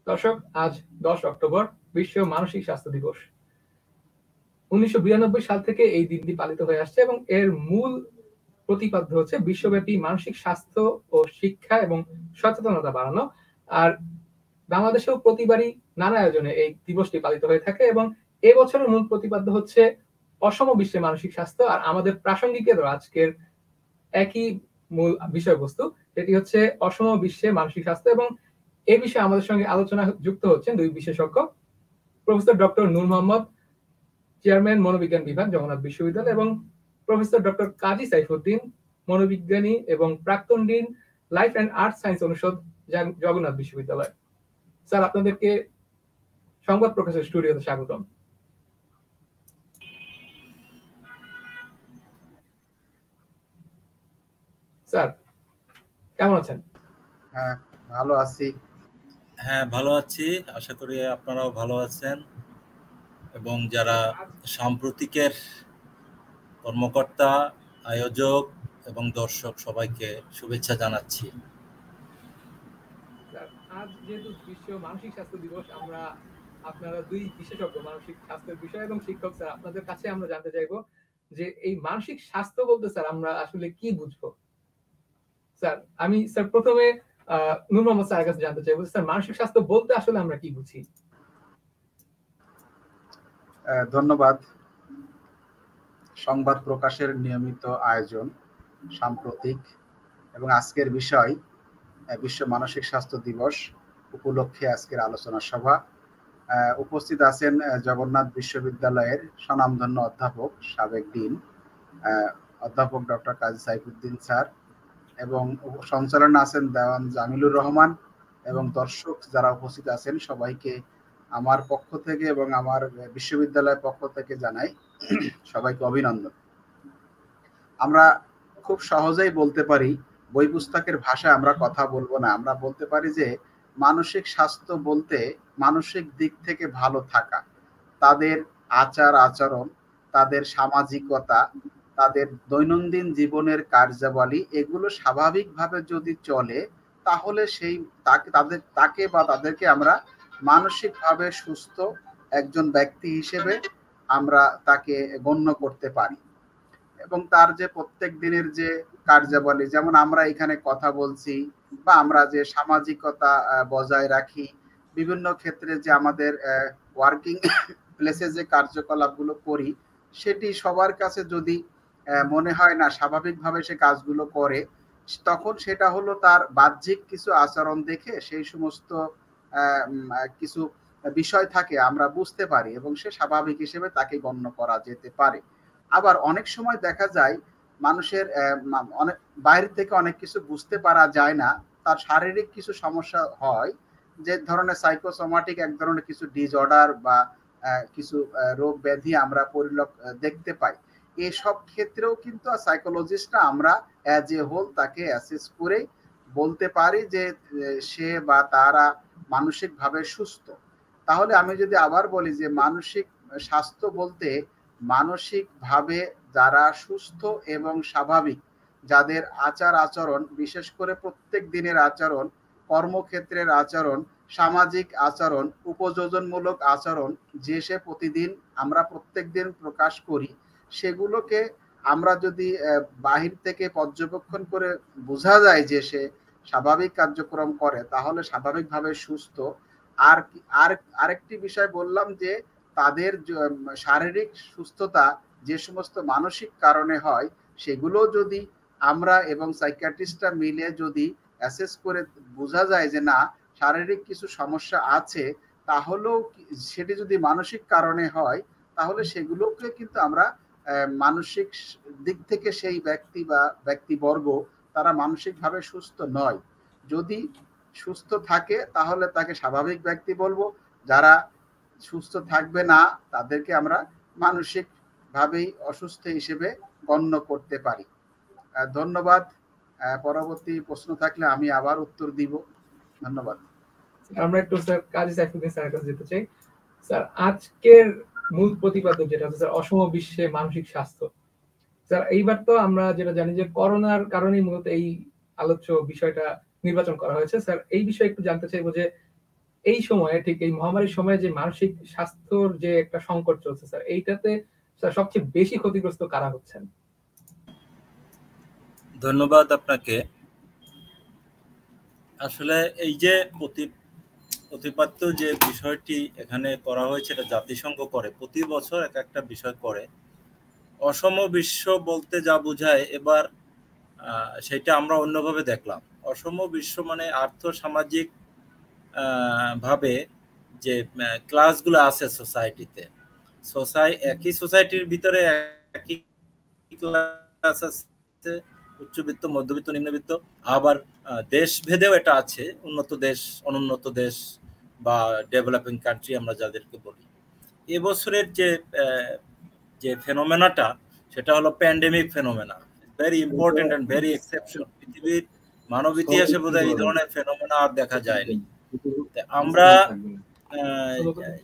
দর্শক, আজ 10 অক্টোবর বিশ্ব মানসিক স্বাস্থ্য দিবস। 1992 সাল থেকে এই দিনটি পালিত হয়ে আসছে এবং এর মূল প্রতিপাদ্য হচ্ছে বিশ্বব্যাপী মানসিক স্বাস্থ্য ও শিক্ষা এবং সচেতনতা বাড়ানো। আর বাংলাদেশেও প্রতিবারই নানা আয়োজনে এই দিবসটি পালিত হয়ে থাকে এবং এবছরের মূল প্রতিপাদ্য হচ্ছে অসম বিশ্বে মানসিক স্বাস্থ্য। আর আমাদের প্রাসঙ্গিকের আজকের একই মূল বিষয়বস্তু, সেটি হচ্ছে অসম বিশ্বে মানসিক স্বাস্থ্য। এবং এই বিষয়ে আমাদের সঙ্গে আলোচনা যুক্ত হচ্ছেন দুই বিশেষজ্ঞ, প্রফেসর ডক্টর নূর মোহাম্মদ, চেয়ারম্যান মনোবিজ্ঞান বিভাগ, জগন্নাথ বিশ্ববিদ্যালয়, এবং প্রফেসর ডক্টর কাজী সাইফুদ্দিন, মনোবিজ্ঞানী এবং প্রাক্তন dean, life and art science অনুষদ, জগন্নাথ বিশ্ববিদ্যালয়। স্যার, আপনাদেরকে সংবাদ প্রকাশের স্টুডিওতে স্বাগতম। স্যার, কেমন আছেন? হ্যাঁ, ভালো আছি। হ্যাঁ, ভালো আছি, আশা করি আপনারাও ভালো আছেন। এবং যারা সাম্প্রতিকের কর্মকর্তা, আয়োজক এবং দর্শক, সবাইকে শুভেচ্ছা জানাচ্ছি। আজ যেহেতু বিশ্ব মানসিক স্বাস্থ্য দিবস, আমরা আপনারা দুই বিশেষজ্ঞ মানসিক স্বাস্থ্যের বিষয় এবং শিক্ষক, স্যার আপনাদের কাছে আমরা জানতে চাইবো যে এই মানসিক স্বাস্থ্য বলতে স্যার আমরা আসলে কি বুঝবো। স্যার, আমি স্যার প্রথমে নূর মোহাম্মদ স্যারের কাছে জানতে চাইবো, স্যার মানসিক স্বাস্থ্য বলতে আসলে আমরা কি বুঝি? ধন্যবাদ। সংবাদ প্রকাশের নিয়মিত আয়োজন, সাম্প্রতিক এবং আজকের বিষয় বিশ্ব মানসিক স্বাস্থ্য দিবস উপলক্ষে আজকের আলোচনা সভা। উপস্থিত আছেন জগন্নাথ বিশ্ববিদ্যালয়ের স্বনামধন্য অধ্যাপক, সাবেক ডিন অধ্যাপক ডক্টর কাজী সাইফুদ্দিন স্যার, এবং সঞ্চালনে আছেন দেওয়ান জামিলুর রহমান, এবং দর্শক যারা উপস্থিত আছেন সবাইকে আমার পক্ষ থেকে এবং আমার বিশ্ববিদ্যালয়ের পক্ষ থেকে জানাই সবাইকে অভিনন্দন। আমরা খুব সহজেই বলতে পারি, বই পুস্তকের ভাষায় আমরা কথা বলবো না, আমরা বলতে পারি যে মানসিক স্বাস্থ্য বলতে মানসিক দিক থেকে ভালো থাকা, তাদের আচার আচরণ, তাদের সামাজিকতা, তাদের দৈনন্দিন জীবনের কার্যাবলী, এগুলো স্বাভাবিকভাবে যদি চলে তাহলে সেই তাকে বা তাদেরকে আমরা মানসিকভাবে সুস্থ একজন ব্যক্তি হিসেবে আমরা তাকে গণ্য করতে পারি। এবং তার যে প্রত্যেক দিনের যে কার্যাবলী, যেমন আমরা এখানে কথা বলছি বা আমরা যে সামাজিকতা বজায় রাখি, বিভিন্ন ক্ষেত্রে যে আমাদের ওয়ার্কিং প্লেসে যে কার্যকলাপগুলো করি, সেটি সবার কাছে যদি মনে হয় না স্বাভাবিকভাবে সে কাজগুলো করে, তখন সেটা হলো তার বাহ্যিক কিছু আচরণ দেখে সেই সমস্ত কিছু বিষয় থাকে আমরা বুঝতে পারি এবং সে স্বাভাবিক হিসেবে তাকে গণ্য করা যেতে পারে। আবার অনেক সময় দেখা যায় মানুষের অনেক বাইরে থেকে অনেক কিছু বুঝতে পারা যায় না, তার শারীরিক কিছু সমস্যা হয়, যে ধরনের সাইকোসোমাটিক এক ধরনের কিছু ডিসঅর্ডার বা কিছু রোগ ব্যাধি আমরা দেখতে পাই। এসব ক্ষেত্রেও কিন্তু সাইকোলজিস্টরা আমরা অ্যাজ এ হোল তাকে অ্যাসেস করে বলতে পারি যে সে বা তারা মানসিকভাবে সুস্থ। তাহলে আমি যদি আবার বলি যে মানসিক স্বাস্থ্য বলতে মানসিকভাবে যারা সুস্থ এবং স্বাভাবিক, যাদের আচার আচরণ, বিশেষ করে প্রত্যেক দিনের আচরণ, কর্মক্ষেত্রের আচরণ, সামাজিক আচরণ, উপযোজনমূলক আচরণ, যে সে প্রতিদিন আমরা প্রত্যেক দিন প্রকাশ করি, সেগুলোকে আমরা যদি বাহির থেকে পর্যবেক্ষণ করে বোঝা যায় যে সে স্বাভাবিক কার্যক্রম করে, তাহলে স্বাভাবিকভাবে সুস্থ। আর আরেকটি বিষয় বললাম যে তাদের শারীরিক সুস্থতা যে সমস্ত মানসিক কারণে হয়, সেগুলো যদি আমরা এবং সাইকিয়াট্রিস্টরা মিলে যদি অ্যাসেস করে বোঝা যায় যে না শারীরিক কিছু সমস্যা আছে, তাহলেও সেটি যদি মানসিক কারণে হয়, তাহলে সেগুলোকে কিন্তু আমরা মানসিক দিক থেকে সেই ব্যক্তি বা ব্যক্তিবর্গ তারা মানসিকভাবে সুস্থ নয়। যদি সুস্থ থাকে তাহলে তাকে স্বাভাবিক ব্যক্তি বলবো, যারা সুস্থ থাকবে না তাদেরকে আমরা মানসিক ভাবেই অসুস্থ হিসেবে গণ্য করতে পারি। ধন্যবাদ। পরবর্তী প্রশ্ন থাকলে আমি আবার উত্তর দিব। ধন্যবাদ। আমরা একটু স্যার কাজী সাইফুদ্দিন স্যারের কাছে যেতে চাই। স্যার, আজকের মূল প্রতিপাদ্য যেটা হচ্ছে স্যার অসম বিশ্বে মানসিক স্বাস্থ্য। স্যার, এইবার তো আমরা যেটা জানি যে করোনার কারণেই মূলত এই আলোচ্য বিষয়টা নির্বাচন করা হয়েছে। স্যার, এই বিষয়ে একটু জানতে চাইবো যে এই সময়ে, ঠিক এই মহামারীর সময়ে যে মানসিক স্বাস্থ্যর যে একটা সংকট চলছে স্যার, এইটাতে স্যার সবচেয়ে বেশি ক্ষতিগ্রস্ত কারা হচ্ছেন? ধন্যবাদ আপনাকে। আসলে এই যে প্রতিপাদ্য যে বিষয়টি এখানে করা হয়েছে, এটা জাতিসংঘ করে, প্রতি বছর এক একটা বিষয় করে। অসম বিশ্ব বলতে যা বোঝায় এবার সেটা আমরা অন্যভাবে দেখলাম। অসম বিশ্ব মানে আর্থ সামাজিক ভাবে যে ক্লাসগুলো আছে সোসাইটিতে, একই সোসাইটির ভিতরে একই ক্লাস আছে, উচ্চবিত্ত, মধ্যবিত্ত, নিম্নবিত্ত, আবার দেশ ভেদেও এটা আছে, উন্নত দেশ, অনুন্নত দেশ বা ডেভেলপিং কান্ট্রি আমরা যাদেরকে বলি। এবছরের যে ফেনোমেনাটা, সেটা হলো pandemic phenomena, very important and very exception. পৃথিবীর মানব ইতিহাসে বোধহয় এই ধরনের ফেনোমেনা আর দেখা যায়নি। আমরা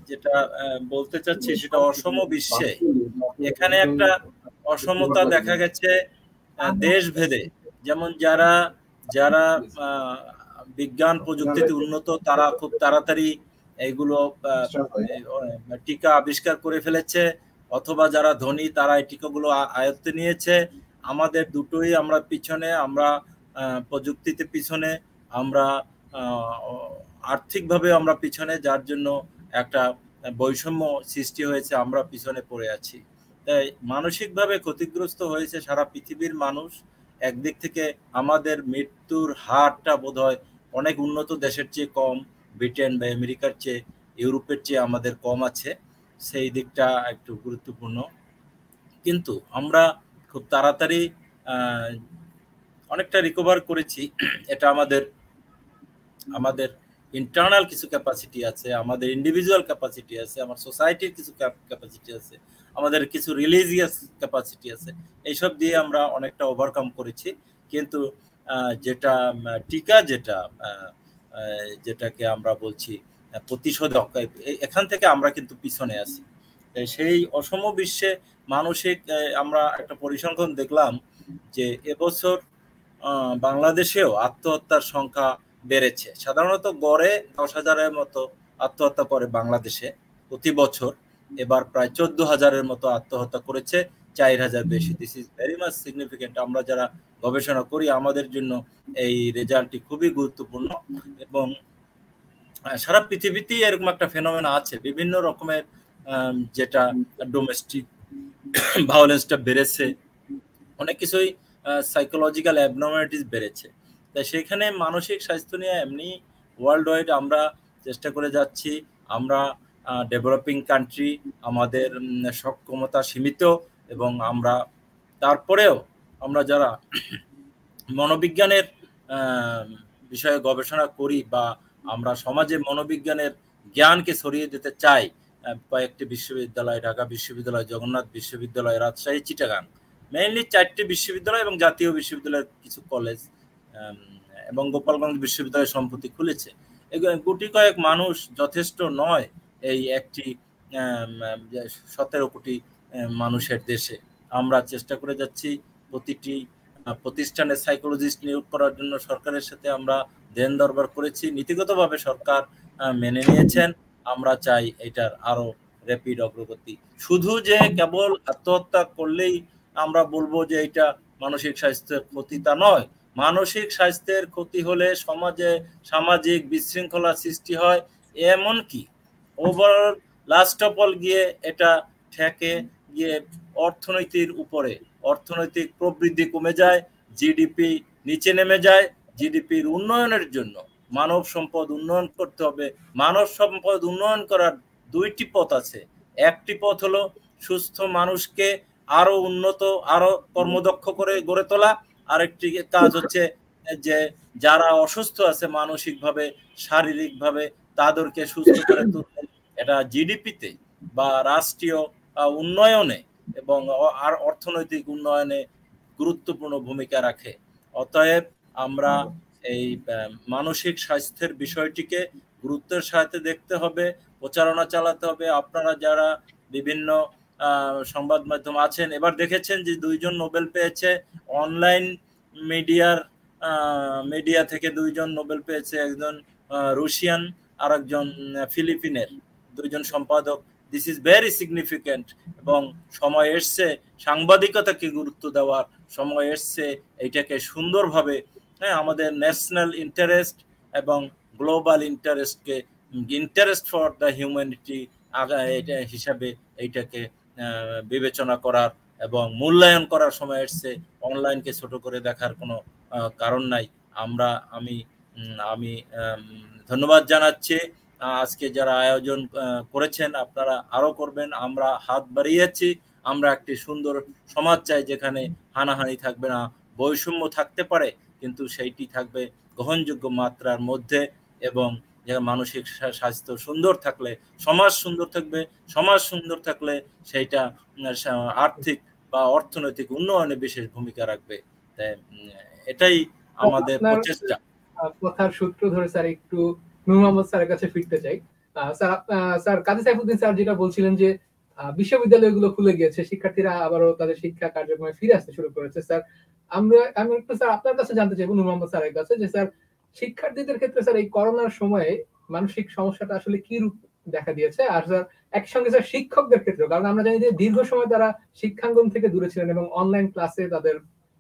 যেটা বলতে চাচ্ছি সেটা অসম বিশ্বে এখানে একটা অসমতা দেখা গেছে দেশ ভেদে। যেমন যারা বিজ্ঞান প্রযুক্তিতে উন্নত, তারা খুব তাড়াতাড়ি এইগুলো টিকা আবিষ্কার করে ফেলেছে, অথবা যারা ধনী তারা এই টিকাগুলো আয়ত্তে নিয়েছে। আমাদের দুটোই আমরা পিছনে, আমরা প্রযুক্তিতে পিছনে, আমরা আর্থিকভাবে আমরা পিছনে, যার জন্য একটা বৈষম্য সৃষ্টি হয়েছে, আমরা পিছনে পড়ে আছি। তাই মানসিকভাবে ক্ষতিগ্রস্ত হয়েছে সারা পৃথিবীর মানুষ। একদিক থেকে আমাদের মৃত্যুর হারটা বোধহয় অনেক উন্নত দেশের চেয়ে কম, ব্রিটেন বা আমেরিকার চেয়ে, ইউরোপের চেয়ে আমাদের কম আছে, সেই দিকটা একটু গুরুত্বপূর্ণ। কিন্তু আমরা খুব তাড়াতাড়ি অনেকটা রিকভার করেছি। এটা আমাদের ইন্টারনাল কিছু ক্যাপাসিটি আছে, আমাদের ইন্ডিভিজুয়াল ক্যাপাসিটি আছে, আমার সোসাইটির কিছু ক্যাপাসিটি আছে, আমাদের কিছু রিলিজিয়াস ক্যাপাসিটি আছে, এইসব দিয়ে আমরা অনেকটা ওভারকাম করেছি। কিন্তু যেটা টিকা, যেটাকে আমরা বলছি প্রতিষেধক, এখান থেকে আমরা কিন্তু পিছনে আছি। সেই অসম বিশ্বে মানসিক, আমরা একটা পরিসংখ্যান দেখলাম যে এবছর বাংলাদেশেও আত্মহত্যার সংখ্যা বেড়েছে। সাধারণত গড়ে 10,000-এর মতো আত্মহত্যা করে বাংলাদেশে প্রতি বছর, এবার প্রায় 14,000-এর মতো আত্মহত্যা করেছে, 4,000 বেশি। This is very much significant. আমরা যারা গবেষণা করি আমাদের জন্য এই রেজাল্টটি খুবই গুরুত্বপূর্ণ। এবং সারা পৃথিবীতেই এরকম একটা ফেনোমেনা আছে, বিভিন্ন রকমের, যেটা ডোমেস্টিক ভায়োলেন্সটা বেড়েছে, অনেক কিছুই সাইকোলজিক্যাল অ্যাবনর্মালিটিস বেড়েছে। তাই সেখানে মানসিক স্বাস্থ্য নিয়ে এমনি ওয়ার্ল্ড ওয়াইড আমরা চেষ্টা করে যাচ্ছি। আমরা ডেভেলপিং কান্ট্রি, আমাদের সক্ষমতা সীমিত, এবং আমরা তারপরেও আমরা যারা মনোবিজ্ঞানের বিষয়ে গবেষণা করি বা আমরা সমাজে মনোবিজ্ঞানের জ্ঞানকে ছড়িয়ে দিতে চাই, কয়েকটি বিশ্ববিদ্যালয়, ঢাকা বিশ্ববিদ্যালয়, জগন্নাথ বিশ্ববিদ্যালয়, রাজশাহী, চিটাগাং, মেইনলি 4টি বিশ্ববিদ্যালয় এবং জাতীয় বিশ্ববিদ্যালয়ের কিছু কলেজ, এবং গোপালগঞ্জ বিশ্ববিদ্যালয় সম্প্রতি খুলেছে। গুটি কয়েক মানুষ যথেষ্ট নয় এই একটি 17 কোটি মানুষের দেশে। আমরা চেষ্টা করে যাচ্ছি প্রতিটি প্রতিষ্ঠানে সাইকোলজিস্ট নিয়োগ করার জন্য সরকারের সাথে আমরা দেন দরবার করেছি, নীতিগতভাবে সরকার মেনে নিয়েছেন। আমরা চাই এটার আরো র্যাপিড অগ্রগতি। শুধু যে কেবল আত্মহত্যা করলেই আমরা বলবো যে এটা মানসিক স্বাস্থ্যের ক্ষতি, তা নয়। মানসিক স্বাস্থ্যের ক্ষতি হলে সমাজে সামাজিক বিশৃঙ্খলা সৃষ্টি হয়, এমনকি ওভারঅল লাস্ট অফ অল গিয়ে এটা ঠেকে গিয়ে অর্থনীতির উপরে, অর্থনৈতিক প্রবৃদ্ধি কমে যায়, জিডিপি নিচে নেমে যায়। জিডিপির উন্নয়নের জন্য মানব সম্পদ উন্নয়ন করতে হবে। মানব সম্পদ উন্নয়ন করার 2টি পথ আছে। একটি পথ হলো সুস্থ মানুষকে আরো উন্নত, আরো কর্মদক্ষ করে গড়ে তোলা। আরেকটি কাজ হচ্ছে যে যারা অসুস্থ আছে মানসিকভাবে, শারীরিকভাবে, তাদেরকে সুস্থ করে তুলতে। এটা জিডিপিতে বা রাষ্ট্রীয় উন্নয়নে এবং আর অর্থনৈতিক উন্নয়নে গুরুত্বপূর্ণ ভূমিকা রাখে। অতএব আমরা এই মানসিক স্বাস্থ্যের বিষয়টিকে গুরুত্বের সাথে দেখতে হবে, প্রচারণা চালাতে হবে। আপনারা যারা বিভিন্ন সংবাদ মাধ্যম আছেন, এবার দেখেছেন যে 2 জন নোবেল পেয়েছে, অনলাইন মিডিয়া থেকে 2 জন নোবেল পেয়েছে, একজন রুশিয়ান আর একজন ফিলিপিনের, দুইজন সম্পাদক। This is very significant. এবং সময় এসছে সাংবাদিকতাকে গুরুত্ব দেওয়ার, সময় এসছে এইটাকে সুন্দরভাবে আমাদের ন্যাশনাল ইন্টারেস্ট এবং গ্লোবাল ইন্টারেস্টকে, ইন্টারেস্ট ফর দ্য হিউম্যানিটি হিসাবে এইটাকে বিবেচনা করার এবং মূল্যায়ন করার সময় এসছে। অনলাইনকে ছোট করে দেখার কোনো কারণ নাই। আমি ধন্যবাদ জানাচ্ছি আজকে যারা আয়োজন করেছেন, আপনারা আরো করবেন। আমরা হাত বাড়িয়েছি। আমরা একটি সুন্দর সমাজ চাই যেখানে হানাহানি থাকবে না, বৈষম্য থাকতে পারে কিন্তু সেইটি থাকবে গ্রহণযোগ্য মাত্রার মধ্যে, এবং মানসিক স্বাস্থ্য সুন্দর থাকলে সমাজ সুন্দর থাকবে। সমাজ সুন্দর থাকলে সেইটা আর্থিক বা অর্থনৈতিক উন্নয়নে বিশেষ ভূমিকা রাখবে। এটাই আমাদের প্রচেষ্টা। কথার সূত্র ধরে স্যার একটু নূর মোহাম্মদ স্যারের কাছে ফিরতে চাই। স্যার কাজী সাইফুদ্দিন স্যার যেটা বলছিলেন যে বিশ্ববিদ্যালয়গুলো খুলে গিয়েছে, শিক্ষার্থীরা আবারও তাদের শিক্ষা কার্যক্রমে ফিরে আসতে শুরু করেছে। স্যার আমি একটু স্যার আপনার কাছে জানতে চাইবো, নূর মোহাম্মদ স্যারের কাছে, যে স্যার শিক্ষার্থীদের ক্ষেত্রে স্যার এই করোনার সময়ে মানসিক সমস্যাটা আসলে কি রূপ দেখা দিয়েছে, আর স্যার একসঙ্গে স্যার শিক্ষকদের ক্ষেত্রে, কারণ আমরা জানি যে দীর্ঘ সময় তারা শিক্ষাঙ্গন থেকে দূরে ছিলেন এবং অনলাইন ক্লাসে তাদের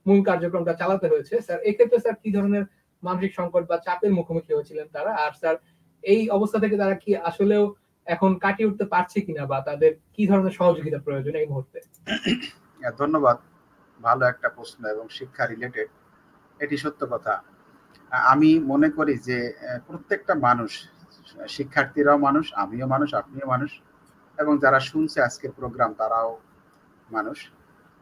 মূল কার্যক্রমটা চালাতে হয়েছে। স্যার এক্ষেত্রে স্যার কি ধরনের মানসিক সংকট বা চাপের মুখোমুখি হয়েছিলেন তারা, আর স্যার এই অবস্থা থেকে তারা কি আসলেও এখন কাটিয়ে উঠতে পারছে কিনা, বা তাদের কি ধরনের সহযোগিতা প্রয়োজন এই মুহূর্তে? ধন্যবাদ, ভালো একটা প্রশ্ন এবং শিক্ষা রিলেটেড। এটি সত্য কথা। আমি মনে করি যে প্রত্যেকটা মানুষ, শিক্ষার্থীরাও মানুষ, আমিও মানুষ, আপনিও মানুষ, এবং যারা শুনছে আজকের প্রোগ্রাম তারাও মানুষ।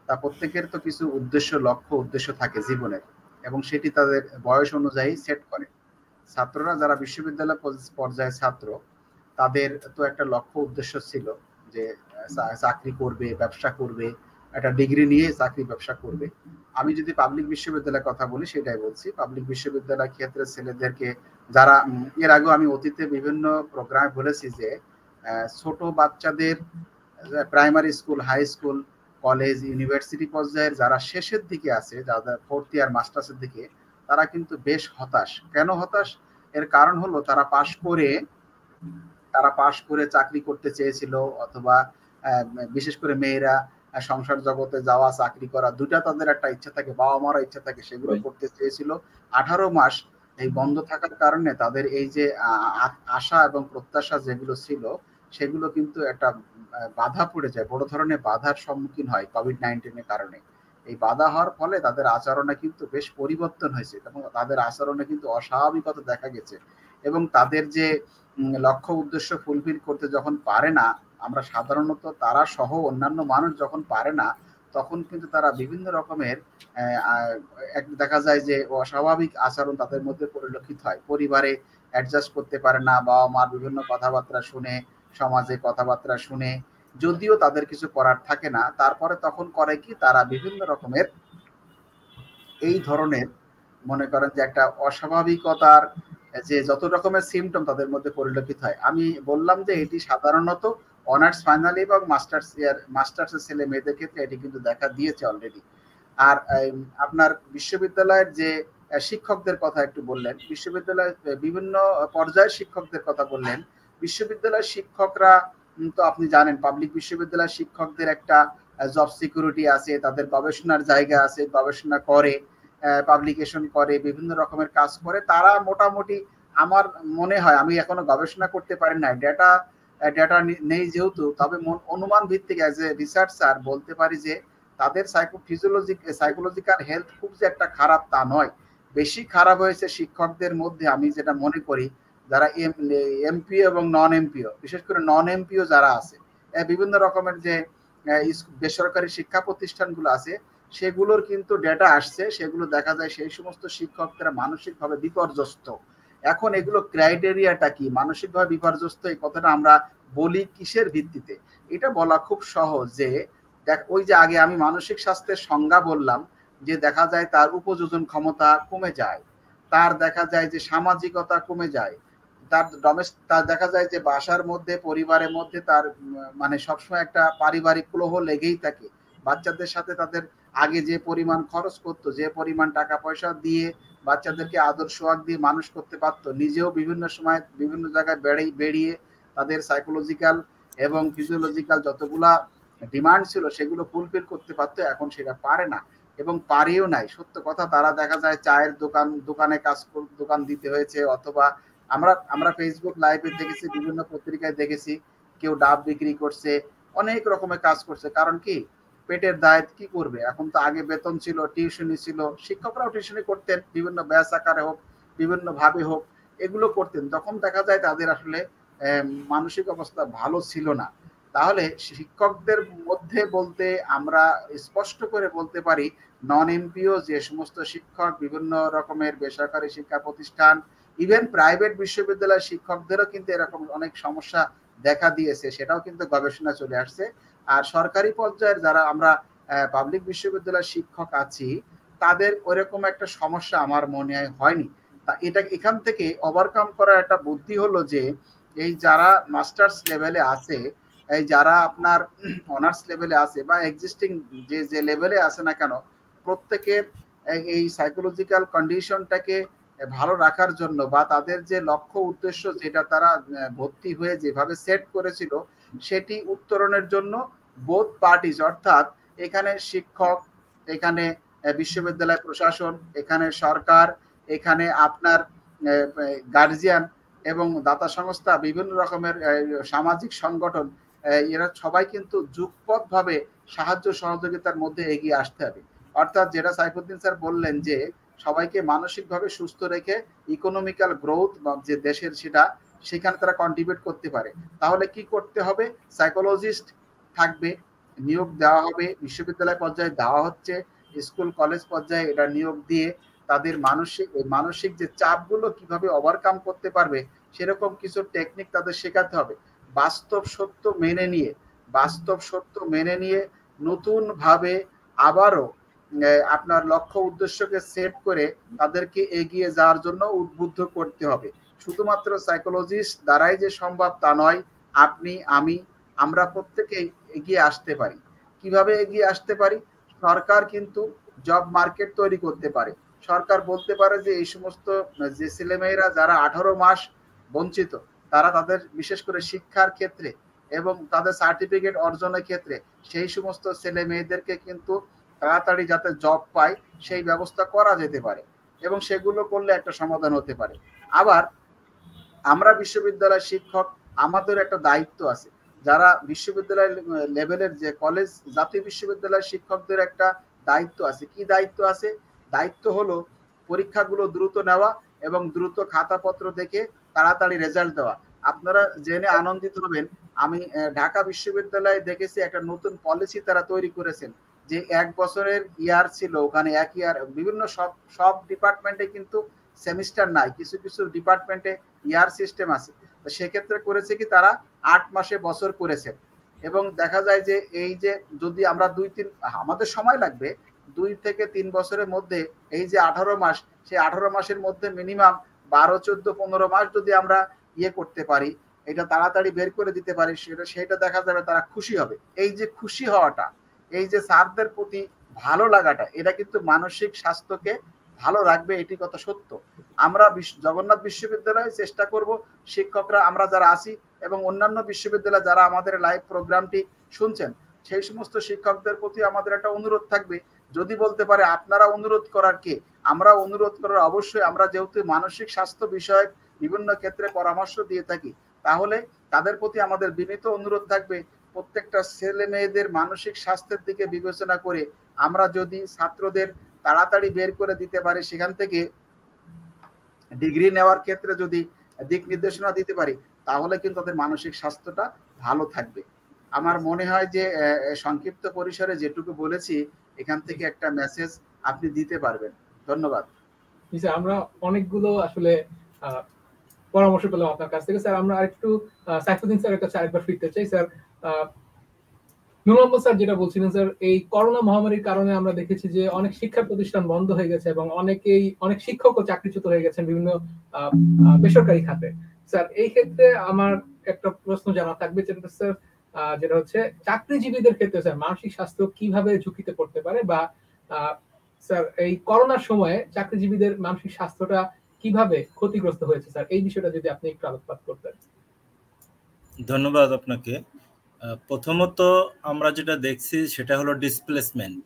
তা প্রত্যেকের তো কিছু উদ্দেশ্য, লক্ষ্য উদ্দেশ্য থাকে জীবনের, এবং সেটি তাদের বয়স অনুযায়ী সেট করে। ছাত্ররা যারা বিশ্ববিদ্যালয় পর্যায়ে ছাত্র, তাদের তো একটা লক্ষ্য উদ্দেশ্য ছিল যে চাকরি করবে, ব্যবসা করবে, একটা ডিগ্রি নিয়ে চাকরি ব্যবসা করবে। আমি যদি পাবলিক বিশ্ববিদ্যালয়ের কথা বলি সেটাই বলছি। পাবলিক বিশ্ববিদ্যালয় ক্ষেত্রে ছেলেদেরকে যারা, এর আগেও আমি অতীতে বিভিন্ন প্রোগ্রামে বলেছি যে ছোট বাচ্চাদের primary school, high school, college, university পর্যায়ের যারা শেষের দিকে আছে, যারা ফোর্থ ইয়ার মাস্টার্সের দিকে, তারা কিন্তু বেশ হতাশ। কেন হতাশ? এর কারণ হলো তারা পাশ করে চাকরি করতে চেয়েছিল, অথবা বিশেষ করে মেয়েরা সংসার জগতে যাওয়া, চাকরি করা, দুটা তাদের একটা ইচ্ছা থাকে, বাবা মারও ইচ্ছা থাকে, সেগুলো করতে চেয়েছিল। 18 মাস এই বন্ধ থাকার কারণে তাদের এই যে আশা এবং প্রত্যাশা যেগুলো ছিল সেগুলো কিন্তু একটা বাধা পড়ে যায়, বড় ধরনের বাধার সম্মুখীন হয় কোভিড-19 কারণে। এই বাধা হওয়ার ফলে তাদের আচরণে কিন্তু বেশ পরিবর্তন হয়েছে, এবং তাদের আচরণে কিন্তু অস্বাভাবিকতা দেখা গেছে, এবং তাদের যে লক্ষ্য উদ্দেশ্য ফুলফিল করতে যখন পারে না, আমরা সাধারণত তারা সহ অন্যান্য মানুষ যখন পারে না, তখন কিন্তু তারা বিভিন্ন রকমের দেখা যায় যে অস্বাভাবিক আচরণ তাদের মধ্যে পরিলক্ষিত হয়। পরিবারে অ্যাডজাস্ট করতে পারে না, বাবা মার বিভিন্ন কথাবার্তা শুনে, সমাজে কথাবার্তা শুনে, যদিও তাদের কিছু করার থাকে না, তারপরে তখন করে কি, তারা বিভিন্ন রকমের এই ধরনের মনে করেন যে একটা অস্বাভাবিকতার যে যত রকমের সিমটম তাদের মধ্যে পরিলক্ষিত হয়। আমি বললাম যে এটি সাধারণত অনার্স ফাইনাল এবং মাস্টার্সের ছেলে মেয়েদের ক্ষেত্রে এটি কিন্তু দেখা দিয়েছে অলরেডি। আর আপনার বিশ্ববিদ্যালয়ের যে শিক্ষকদের কথা একটু বললেন, বিশ্ববিদ্যালয়ের বিভিন্ন পর্যায়ের শিক্ষকদের কথা বললেন। বিশ্ববিদ্যালয়ের শিক্ষকরা তো আপনি জানেন, পাবলিক বিশ্ববিদ্যালয়ের শিক্ষকদের একটা জব সিকিউরিটি আছে, তাদের গবেষণার জায়গা আছে, গবেষণা করে, পাবলিকেশন করে, বিভিন্ন রকমের কাজ করে। তারা মোটামুটি, আমার মনে হয়, আমি এখনো গবেষণা করতে পারি না, ডেটা নেই যেহেতু, তবে অনুমান ভিত্তিক অ্যাজ এ রিসার্চার বলতে পারি যে তাদের সাইকোলজিক্যাল হেলথ খুব যে একটা খারাপ তা নয়। বেশি খারাপ হয়েছে শিক্ষকদের মধ্যে, আমি যেটা মনে করি, যারা এমপিও এবং নন এমপিও, বিশেষ করে নন এমপিও যারা আছে, বিভিন্ন রকমের যে বেসরকারি শিক্ষা প্রতিষ্ঠানগুলো আছে, সেগুলোর কিন্তু ডেটা আসছে, সেগুলো দেখা যায় সেই সমস্ত শিক্ষকরা মানসিকভাবে বিপর্যস্ত। এখন এগুলো ক্রাইটেরিয়াটা কি মানসিকভাবে বিপর্যস্ত, এই কথাটা আমরা বলি কিসের ভিত্তিতে? এটা বলা খুব সহজ, যে ওই যে আগে আমি মানসিক স্বাস্থ্যের সংজ্ঞা বললাম, যে দেখা যায় তার উপযোজন ক্ষমতা কমে যায়, তার দেখা যায় যে সামাজিকতা কমে যায়, তার দেখা যায় যে বাসার মধ্যে, পরিবারের মধ্যে তার মানে সবসময় একটা পারিবারিক কলহ লেগেই থাকে। বাচ্চাদের সাথে তাদের আগে যে পরিমাণ খরচ করতো, যে পরিমাণ টাকা পয়সা দিয়ে বাচ্চাদেরকে আদর সোহাগ দিয়ে মানুষ করতে পারতো, নিজেও বিভিন্ন সময় বিভিন্ন জায়গায় বেরিয়ে তাদের সাইকোলজিক্যাল এবং ফিজিওলজিক্যাল যতগুলা ডিমান্ড ছিল সেগুলো ফুলফিল করতে পারতো, এখন সেটা পারে না এবং পারেও নাই। সত্য কথা, তারা দেখা যায় চায়ের দোকানে দোকান দিতে হয়েছে, অথবা আমরা ফেসবুক লাইভে দেখেছি, বিভিন্ন পত্রিকায় দেখেছি কেউ ডাব বিক্রি করছে, অনেক রকমের কাজ করছে। কারণ কি, পেটের দায়, কি করবে? এখন তো আগে বেতন ছিল, টিউশনি ছিল, শিক্ষকরাও টিউশনি করতেন, বিভিন্ন ব্যাচ আকারে হোক, বিভিন্ন ভাবে হোক, এগুলো করতেন। তখন দেখা যায় তাদের আসলে মানসিক অবস্থা ভালো ছিল না। তাহলে শিক্ষকদের মধ্যে বলতে আমরা স্পষ্ট করে বলতে পারি, নন এমপিও যে সমস্ত শিক্ষক, বিভিন্ন রকমের বেসরকারি শিক্ষা প্রতিষ্ঠান, ইভেন প্রাইভেট বিশ্ববিদ্যালয়ের শিক্ষকদেরও কিন্তু এরকম অনেক সমস্যা দেখা দিয়েছে, সেটাও কিন্তু গবেষণা চলে আসছে। আর সরকারি পর্যায়ের যারা আমরা পাবলিক বিশ্ববিদ্যালয়ের শিক্ষক আছি, তাদের ওইরকম একটা সমস্যা আমার মনে হয়নি। তা এটা এখান থেকে ওভারকাম করার একটা বুদ্ধি হলো যে, এই যারা মাস্টার্স লেভেলে আছে, এই যারা আপনার অনার্স লেভেলে আছে বা এক্সিস্টিং যে লেভেলে আছে না কেন, প্রত্যেকের এই সাইকোলজিক্যাল কন্ডিশনটাকে ভালো রাখার জন্য বা তাদের যে লক্ষ্য উদ্দেশ্য যেটা তারা ভর্তি হয়ে যেভাবে সেট করেছিল, সেটি উত্তরণের জন্য বোথ পার্টিজ, অর্থাৎ এখানে শিক্ষক, এখানে বিশ্ববিদ্যালয় প্রশাসন, এখানে সরকার, এখানে আপনার গার্জিয়ান এবং দাতা সংস্থা, বিভিন্ন রকমের সামাজিক সংগঠন, এরা সবাই কিন্তু যুগপৎভাবে সাহায্য সহযোগিতার মধ্যে এগিয়ে আসতে হবে। অর্থাৎ যেটা সাইফুদ্দিন স্যার বললেন যে সবাইকে মানসিকভাবে সুস্থ রেখে ইকোনমিক্যাল গ্রোথ যে দেশের, সেখানে তারা কন্ট্রিবিউট করতে পারে। তাহলে কি করতে হবে? সাইকোলজিস্ট থাকবে, নিয়োগ দেওয়া হবে, বিশ্ববিদ্যালয় পর্যায়ে দেওয়া হচ্ছে, স্কুল কলেজ পর্যায়ে এটা নিয়োগ দিয়ে তাদের মানসিক যে চাপগুলো কিভাবে ওভারকাম করতে পারবে সেরকম কিছু টেকনিক তাদের শেখাতে হবে। বাস্তব সত্য মেনে নিয়ে নতুন ভাবে আবারও আপনার লক্ষ্য উদ্দেশ্যকে সেট করে তাদেরকে এগিয়ে যাওয়ার জন্য উদ্বুদ্ধ করতে হবে। শুধুমাত্র সাইকোলজিস্ট দ্বারাই যে সম্ভব তা নয়, আপনি, আমরা প্রত্যেকেই এগিয়ে আসতে পারি। কিভাবে এগিয়ে আসতে পারি? সরকার কিন্তু জব মার্কেট তৈরি করতে পারে। সরকার বলতে পারে যে এই সমস্ত যে ছেলেমেয়েরা যারা 18 মাস বঞ্চিত, তারা তাদের বিশেষ করে শিক্ষার ক্ষেত্রে এবং তাদের সার্টিফিকেট অর্জনের ক্ষেত্রে সেই সমস্ত ছেলে মেয়েদেরকে কিন্তু তাড়াতাড়ি যাতে জব পায় সেই ব্যবস্থা করা যেতে পারে, এবং সেগুলো করলে একটা সমাধান হতে পারে। আবার আমরা বিশ্ববিদ্যালয়ের শিক্ষক, আমাদের একটা দায়িত্ব আছে। যারা বিশ্ববিদ্যালয় লেভেলের যে কলেজ, জাতীয় বিশ্ববিদ্যালয়ের শিক্ষকদের একটা দায়িত্ব আছে। কি দায়িত্ব আছে? দায়িত্ব হলো পরীক্ষাগুলো দ্রুত নেওয়া এবং দ্রুত খাতাপত্র দেখে তাড়াতাড়ি রেজাল্ট দেওয়া। আপনারা জেনে আনন্দিত হবেন, আমি ঢাকা বিশ্ববিদ্যালয়ে দেখেছি একটা নতুন পলিসি তারা তৈরি করেছেন, যে 1 বছরের ইয়ার ছিল, ওখানে 1 ইয়ার, বিভিন্ন সব ডিপার্টমেন্টে কিন্তু সেমিস্টার নাই, কিছু কিছু ডিপার্টমেন্টে ইয়ার সিস্টেম আছে। তো সেক্ষেত্রে করেছে কি, তারা 8 মাসে বছর করেছে। এবং দেখা যায় যে এই যে যদি আমরা আমাদের সময় লাগবে 2 থেকে 3 বছরের মধ্যে, এই যে 18 মাস, সেই 18 মাসের মধ্যে মিনিমাম 12, 14, 15 মাস যদি আমরা করতে পারি, এটা তাড়াতাড়ি বের করে দিতে পারি, সেটা দেখা যাবে তারা খুশি হবে। এই যে খুশি হওয়াটা, এই যে স্যারদের প্রতি ভালো লাগাটা, এটা কিন্তু মানসিক স্বাস্থ্যকে ভালো রাখবে, এটি কথা সত্য। আমরা জগন্নাথ বিশ্ববিদ্যালয়ে চেষ্টা করব, শিক্ষকরা আমরা যারা আছি এবং অন্যান্য বিশ্ববিদ্যালয়ে যারা আমাদের লাইভ প্রোগ্রামটি শুনছেন, সেই সমস্ত শিক্ষকদের প্রতি আমাদের একটা অনুরোধ থাকবে। যদি বলতে পারে আপনারা অনুরোধ করার কে, আমরা অনুরোধ করার অবশ্যই, আমরা যেহেতু মানসিক স্বাস্থ্য বিষয়ক বিভিন্ন ক্ষেত্রে পরামর্শ দিয়ে থাকি, তাহলে তাদের প্রতি আমাদের বিনীত অনুরোধ থাকবে, প্রত্যেকটা ছেলে মেয়েদের মানসিক স্বাস্থ্যের দিকে বিবেচনা করে আমরা যদি ছাত্রদের তাড়াতাড়ি বের করে দিতে পারি, সেখান থেকে ডিগ্রি নেওয়ার ক্ষেত্রে যদি দিক নির্দেশনা দিতে পারি, তাহলে কিন্তু তাদের মানসিক স্বাস্থ্যটা ভালো থাকবে। আমার মনে হয় যে সংক্ষিপ্ত পরিসরে যেটুকু বলেছি, এখান থেকে একটা মেসেজ আপনি দিতে পারবেন। ধন্যবাদ। আমরা অনেকগুলো আসলে পরামর্শ পেলাম আপনার কাছ থেকে। স্যার, আমরা আরেকটু সাইফুদ্দিন স্যারের কাছে আরেকবার ফিরতে চাই। স্যার, নূর মোহাম্মদ স্যার যেটা বলছিলেন, স্যার, এই করোনা মহামারীর কারণে আমরা দেখেছি যে অনেক শিক্ষা প্রতিষ্ঠান বন্ধ হয়ে গেছে এবং অনেক শিক্ষকও চাকরিচ্যুত হয়ে গেছেন বিভিন্ন বেসরকারি খাতে। স্যার, এই ক্ষেত্রে আমার একটা প্রশ্ন জানা থাকবে, যেটা হচ্ছে চাকরিজীবীদের ক্ষেত্রে স্যার মানসিক স্বাস্থ্য কিভাবে ঝুঁকিতে পড়তে পারে, বা স্যার এই করোনার সময়ে চাকরিজীবীদের মানসিক স্বাস্থ্যটা কিভাবে ক্ষতিগ্রস্ত হয়েছে স্যার, এই বিষয়টা যদি আপনি একটু আলোকপাত করতেন। ধন্যবাদ আপনাকে। প্রথমত আমরা যেটা দেখছি সেটা হলো ডিসপ্লেসমেন্ট।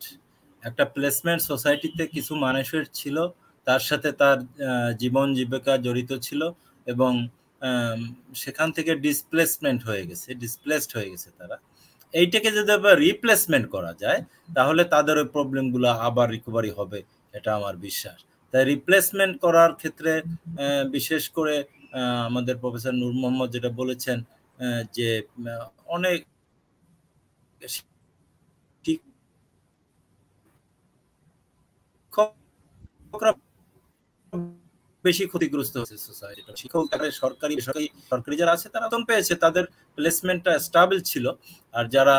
একটা প্লেসমেন্ট সোসাইটিতে কিছু মানুষের ছিল, তার সাথে তার জীবন জীবিকা জড়িত ছিল এবং সেখান থেকে ডিসপ্লেসমেন্ট হয়ে গেছে, ডিসপ্লেসড হয়ে গেছে তারা। এইটাকে যদি আবার রিপ্লেসমেন্ট করা যায় তাহলে তাদের ওই প্রবলেমগুলো আবার রিকভারি হবে, এটা আমার বিশ্বাস। তাই রিপ্লেসমেন্ট করার ক্ষেত্রে বিশেষ করে আমাদের প্রফেসর নূর মোহাম্মদ যেটা বলেছেন যে অনেক শিক্ষকরা বেশি ক্ষতিগ্রস্ত হচ্ছে সোসাইটি। শিক্ষক সরকারি সরকারি যারা আছে তারা বেতন পেয়েছে, তাদের প্লেসমেন্টটা স্টেবল ছিল, আর যারা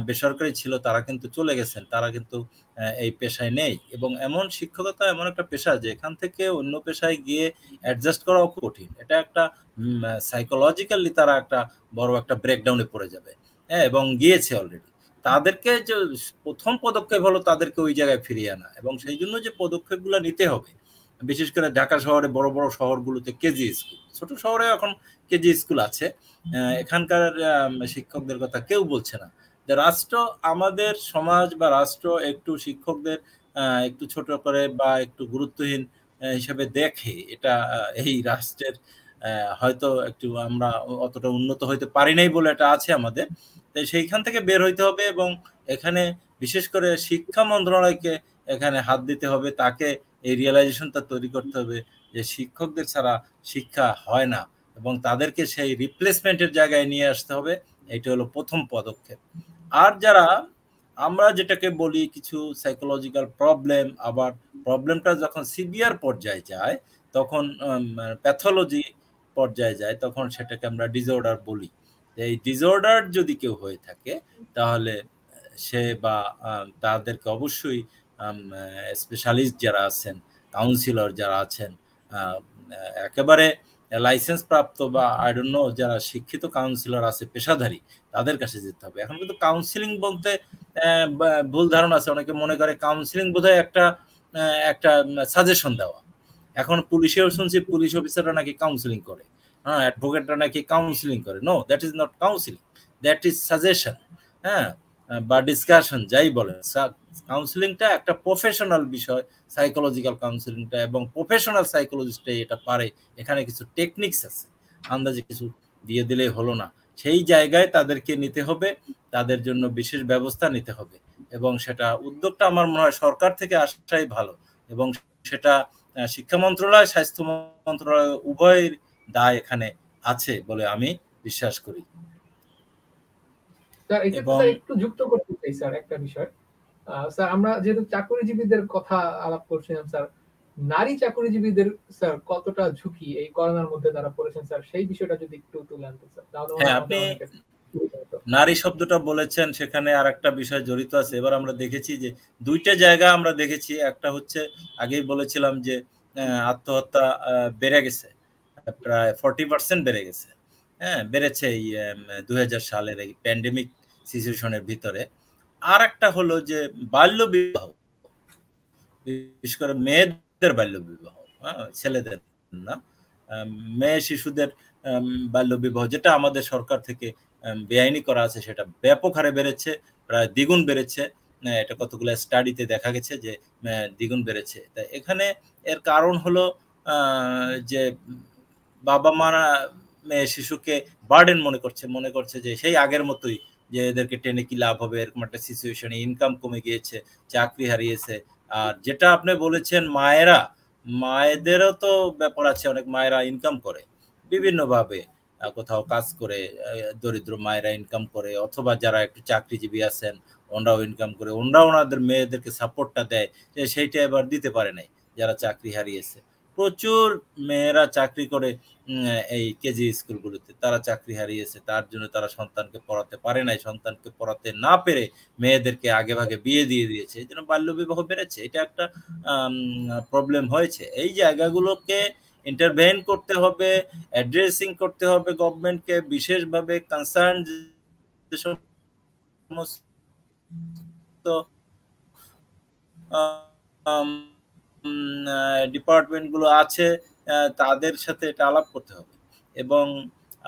বেসরকারি ছিল তারা কিন্তু চলে গেছেন, তারা কিন্তু এই পেশায় নেই। এবং এমন শিক্ষকতা এমন একটা পেশা যে এখান থেকে অন্য পেশায় গিয়ে অ্যাডজাস্ট করাও খুব কঠিন। এটা একটা সাইকোলজিক্যালি তারা একটা বড় একটা ব্রেকডাউনে পড়ে যাবে, হ্যাঁ, এবং গিয়েছে অলরেডি। তাদেরকে যে প্রথম পদক্ষেপ হলো তাদেরকে ওই জায়গায় ফিরিয়ে আনা, এবং সেই জন্য যে পদক্ষেপগুলো নিতে হবে, বিশেষ করে ঢাকা শহরে বড় বড় শহরগুলোতে কেজি স্কুল, ছোট শহরে এখন কেজি স্কুল আছে, এখানকার শিক্ষকদের কথা কেউ বলছে না। যে রাষ্ট্র, আমাদের সমাজ বা রাষ্ট্র একটু শিক্ষকদের একটু ছোট করে বা একটু গুরুত্বহীন হিসেবে দেখে, এটা এই রাষ্ট্রের হয়তো একটু আমরা অতটা উন্নত হইতে পারি নাই বলে এটা আছে আমাদের। তাই সেইখান থেকে বের হইতে হবে এবং এখানে বিশেষ করে শিক্ষা মন্ত্রণালয়কে এখানে হাত দিতে হবে, তাকে এই রিয়েলাইজেশনটা তৈরি করতে হবে যে শিক্ষকদের ছাড়া শিক্ষা হয় না এবং তাদেরকে সেই রিপ্লেসমেন্টের জায়গায় নিয়ে আসতে হবে। এটা হলো প্রথম পদক্ষেপ। আর যারা আমরা যেটাকে বলি কিছু সাইকোলজিক্যাল প্রবলেম, আবার প্রবলেমটা যখন সিভিয়ার পর্যায়ে যায়, তখন প্যাথোলজি পর্যায়ে যায়, তখন সেটাকে আমরা ডিসঅর্ডার বলি। এই ডিসঅর্ডার যদি কেউ হয়ে থাকে তাহলে সে বা তাদেরকে অবশ্যই স্পেশালিস্ট যারা আছেন, কাউন্সিলর যারা আছেন, একেবারে লাইসেন্স প্রাপ্ত বা আই ডোন্ট নো যারা শিক্ষিত কাউন্সিলর আছে পেশাধারী, তাদের কাছে যেতে হবে। এখন কিন্তু কাউন্সিলিং বলতে ভুল ধারণা আছে, অনেকে মনে করে কাউন্সিলিং বোধহয় একটা একটা সাজেশন দেওয়া। এখন পুলিশেও শুনছি পুলিশ অফিসাররা নাকি কাউন্সিলিং করে, হ্যাঁ, অ্যাডভোকেটরা নাকি কাউন্সিলিং করে। No, that is not counselling, that is suggestion, হ্যাঁ, বা ডিসকাশন যাই বলেন। কাউন্সিলিংটা একটা প্রফেশনাল বিষয়, সাইকোলজিক্যাল কাউন্সিলিংটা, এবং প্রফেশনাল সাইকোলজিস্টটাই এটা পারে। এখানে কিছু টেকনিক্স আছে, আন্দাজে কিছু দিয়ে দিলেই হলো না, সেই জায়গায় তাদেরকে নিতে হবে, তাদের জন্য বিশেষ ব্যবস্থা নিতে হবে। এবং সেটা উদ্যোগটা আমার মনে হয় সরকার থেকে আসাই ভালো, এবং সেটা শিক্ষা মন্ত্রণালয়, স্বাস্থ্য মন্ত্রণালয় উভয়ের দায় এখানে আছে বলে আমি বিশ্বাস করি। স্যার এক্ষেত্রে একটু যুক্ত করতে চাই স্যার একটা বিষয়। স্যার আমরা যেহেতু চাকরিজীবীদের কথা আলাপ করছিলাম স্যার, নারী চাকরিজীবীদের স্যার কতটা ঝুঁকি এই করোনার মধ্যে তারা পড়েছেন স্যার, সেই বিষয়টা যদি একটু তুলে আনতেন স্যার তাহলে। হ্যাঁ, আপনি নারী শব্দটা বলেছেন, সেখানে আর একটা বিষয় জড়িত আছে। এবার আমরা দেখেছি যে দুইটা জায়গা আমরা দেখেছি, একটা হচ্ছে আগেই বলেছিলাম যে আত্মহত্যা বেড়ে গেছে, প্রায় 40% বেড়ে গেছে, হ্যাঁ, বেড়েছে এই 2000 সালের এই প্যান্ডেমিক সিচুয়েশনের ভিতরে। আর একটা হলো যে বাল্য বিবাহ, বিশেষ করে মেয়েদের বাল্য বিবাহ, হ্যাঁ, ছেলেদের না, মেয়ে শিশুদের বাল্য বিবাহ, যেটা আমাদের সরকার থেকে বেআইনি করা আছে, সেটা ব্যাপক হারে বেড়েছে, প্রায় দ্বিগুণ বেড়েছে। এটা কতগুলো স্টাডিতে দেখা গেছে যে দ্বিগুণ বেড়েছে। তাই এখানে এর কারণ হলো যে বাবা মারা মেয়ে শিশুকে বার্ডেন মনে করছে যে সেই আগের মতোই, যে এদেরকে টেনে কি লাভ হবে, এরকম একটা সিচুয়েশনে ইনকাম কমে গিয়েছে, চাকরি হারিয়েছে। আর যেটা আপনি বলেছেন মায়েদেরও তো ব্যাপার আছে, অনেক মায়েরা ইনকাম করে বিভিন্নভাবে, কোথাও কাজ করে, দরিদ্র মায়েরা ইনকাম করে, অথবা যারা একটু চাকরিজীবী আছেন ওনারাও ইনকাম করে, ওনারাও ওনাদের মেয়েদেরকে সাপোর্টটা দেয়, যে সেইটা এবার দিতে পারে নাই যারা চাকরি হারিয়েছে। প্রচুর মেয়েরা চাকরি করে এই কেজি স্কুলগুলোতে, তারা চাকরি হারিয়েছে, তার জন্য তারা সন্তানকে পড়াতে পারে নাই, সন্তানকে পড়াতে না পেরে মেয়েদেরকে আগে ভাগে বিয়ে দিয়ে দিয়েছে, এই জন্য বাল্য বিবাহ বেড়েছে। এটা একটা প্রবলেম হয়েছে। এই জায়গাগুলোকে ইন্টারভেন করতে হবে, অ্যাড্রেসিং করতে হবে গভর্নমেন্টকে, বিশেষভাবে কনসার্ন যে সমস্ত ডিপার্টমেন্টগুলো আছে তাদের সাথে এটা আলাপ করতে হবে। এবং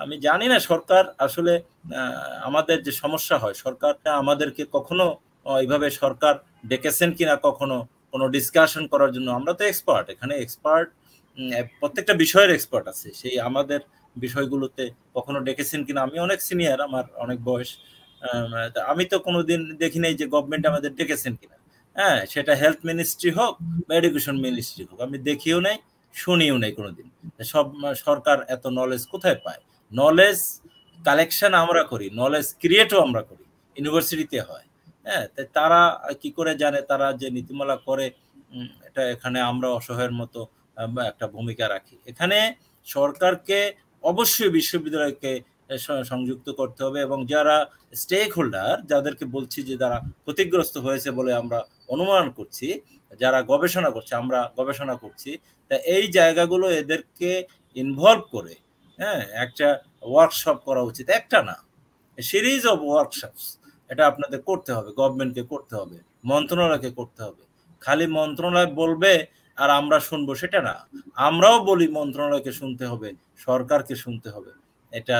আমি জানি না সরকার আসলে আমাদের যে সমস্যা হয়, সরকারটা আমাদেরকে কখনো এইভাবে সরকার ডেকেছেন কিনা কখনো কোনো ডিসকাশন করার জন্য। আমরা তো এক্সপার্ট, এখানে এক্সপার্ট, প্রত্যেকটা বিষয়ের এক্সপার্ট আছে, সেই আমাদের বিষয়গুলোতে কখনো ডেকেছেন কিনা। আমি অনেক সিনিয়র, আমার অনেক বয়স, আমি তো কোনোদিন দেখি নাই যে গভর্নমেন্ট আমাদের ডেকেছেন কিনা। হ্যাঁ, সেটা হেলথ মিনিস্ট্রি হোক বা এডুকেশন মিনিস্ট্রি হোক, আমি দেখিও নাই শুনিও নাই কোনোদিন। সব সরকার এত নলেজ কোথায় পায়? নলেজ কালেকশন আমরা করি, নলেজ ক্রিয়েটও আমরা করি, ইউনিভার্সিটিতে হয়। হ্যাঁ, তারা কি করে জানে? তারা যে নীতিমালা করে, এটা এখানে আমরা অসহায়ের মতো একটা ভূমিকা রাখি। এখানে সরকারকে অবশ্যই বিশ্ববিদ্যালয়কে সংযুক্ত করতে হবে, এবং যারা স্টেক হোল্ডার, যাদেরকে বলছি যে যারা ক্ষতিগ্রস্ত হয়েছে বলে আমরা অনুমান করছি, যারা গবেষণা করছে, আমরা গবেষণা করছি, তা এই জায়গাগুলো এদেরকে ইনভলভ করে, হ্যাঁ, একটা ওয়ার্কশপ করা উচিত। একটা না, সিরিজ অফ ওয়ার্কশপস এটা আপনাদের করতে হবে, গভর্নমেন্টকে করতে হবে, মন্ত্রণালয়কে করতে হবে। খালি মন্ত্রণালয় বলবে আর আমরা শুনবো সেটা না, আমরাও বলি মন্ত্রণালয়কে শুনতে হবে, সরকারকে শুনতে হবে। এটা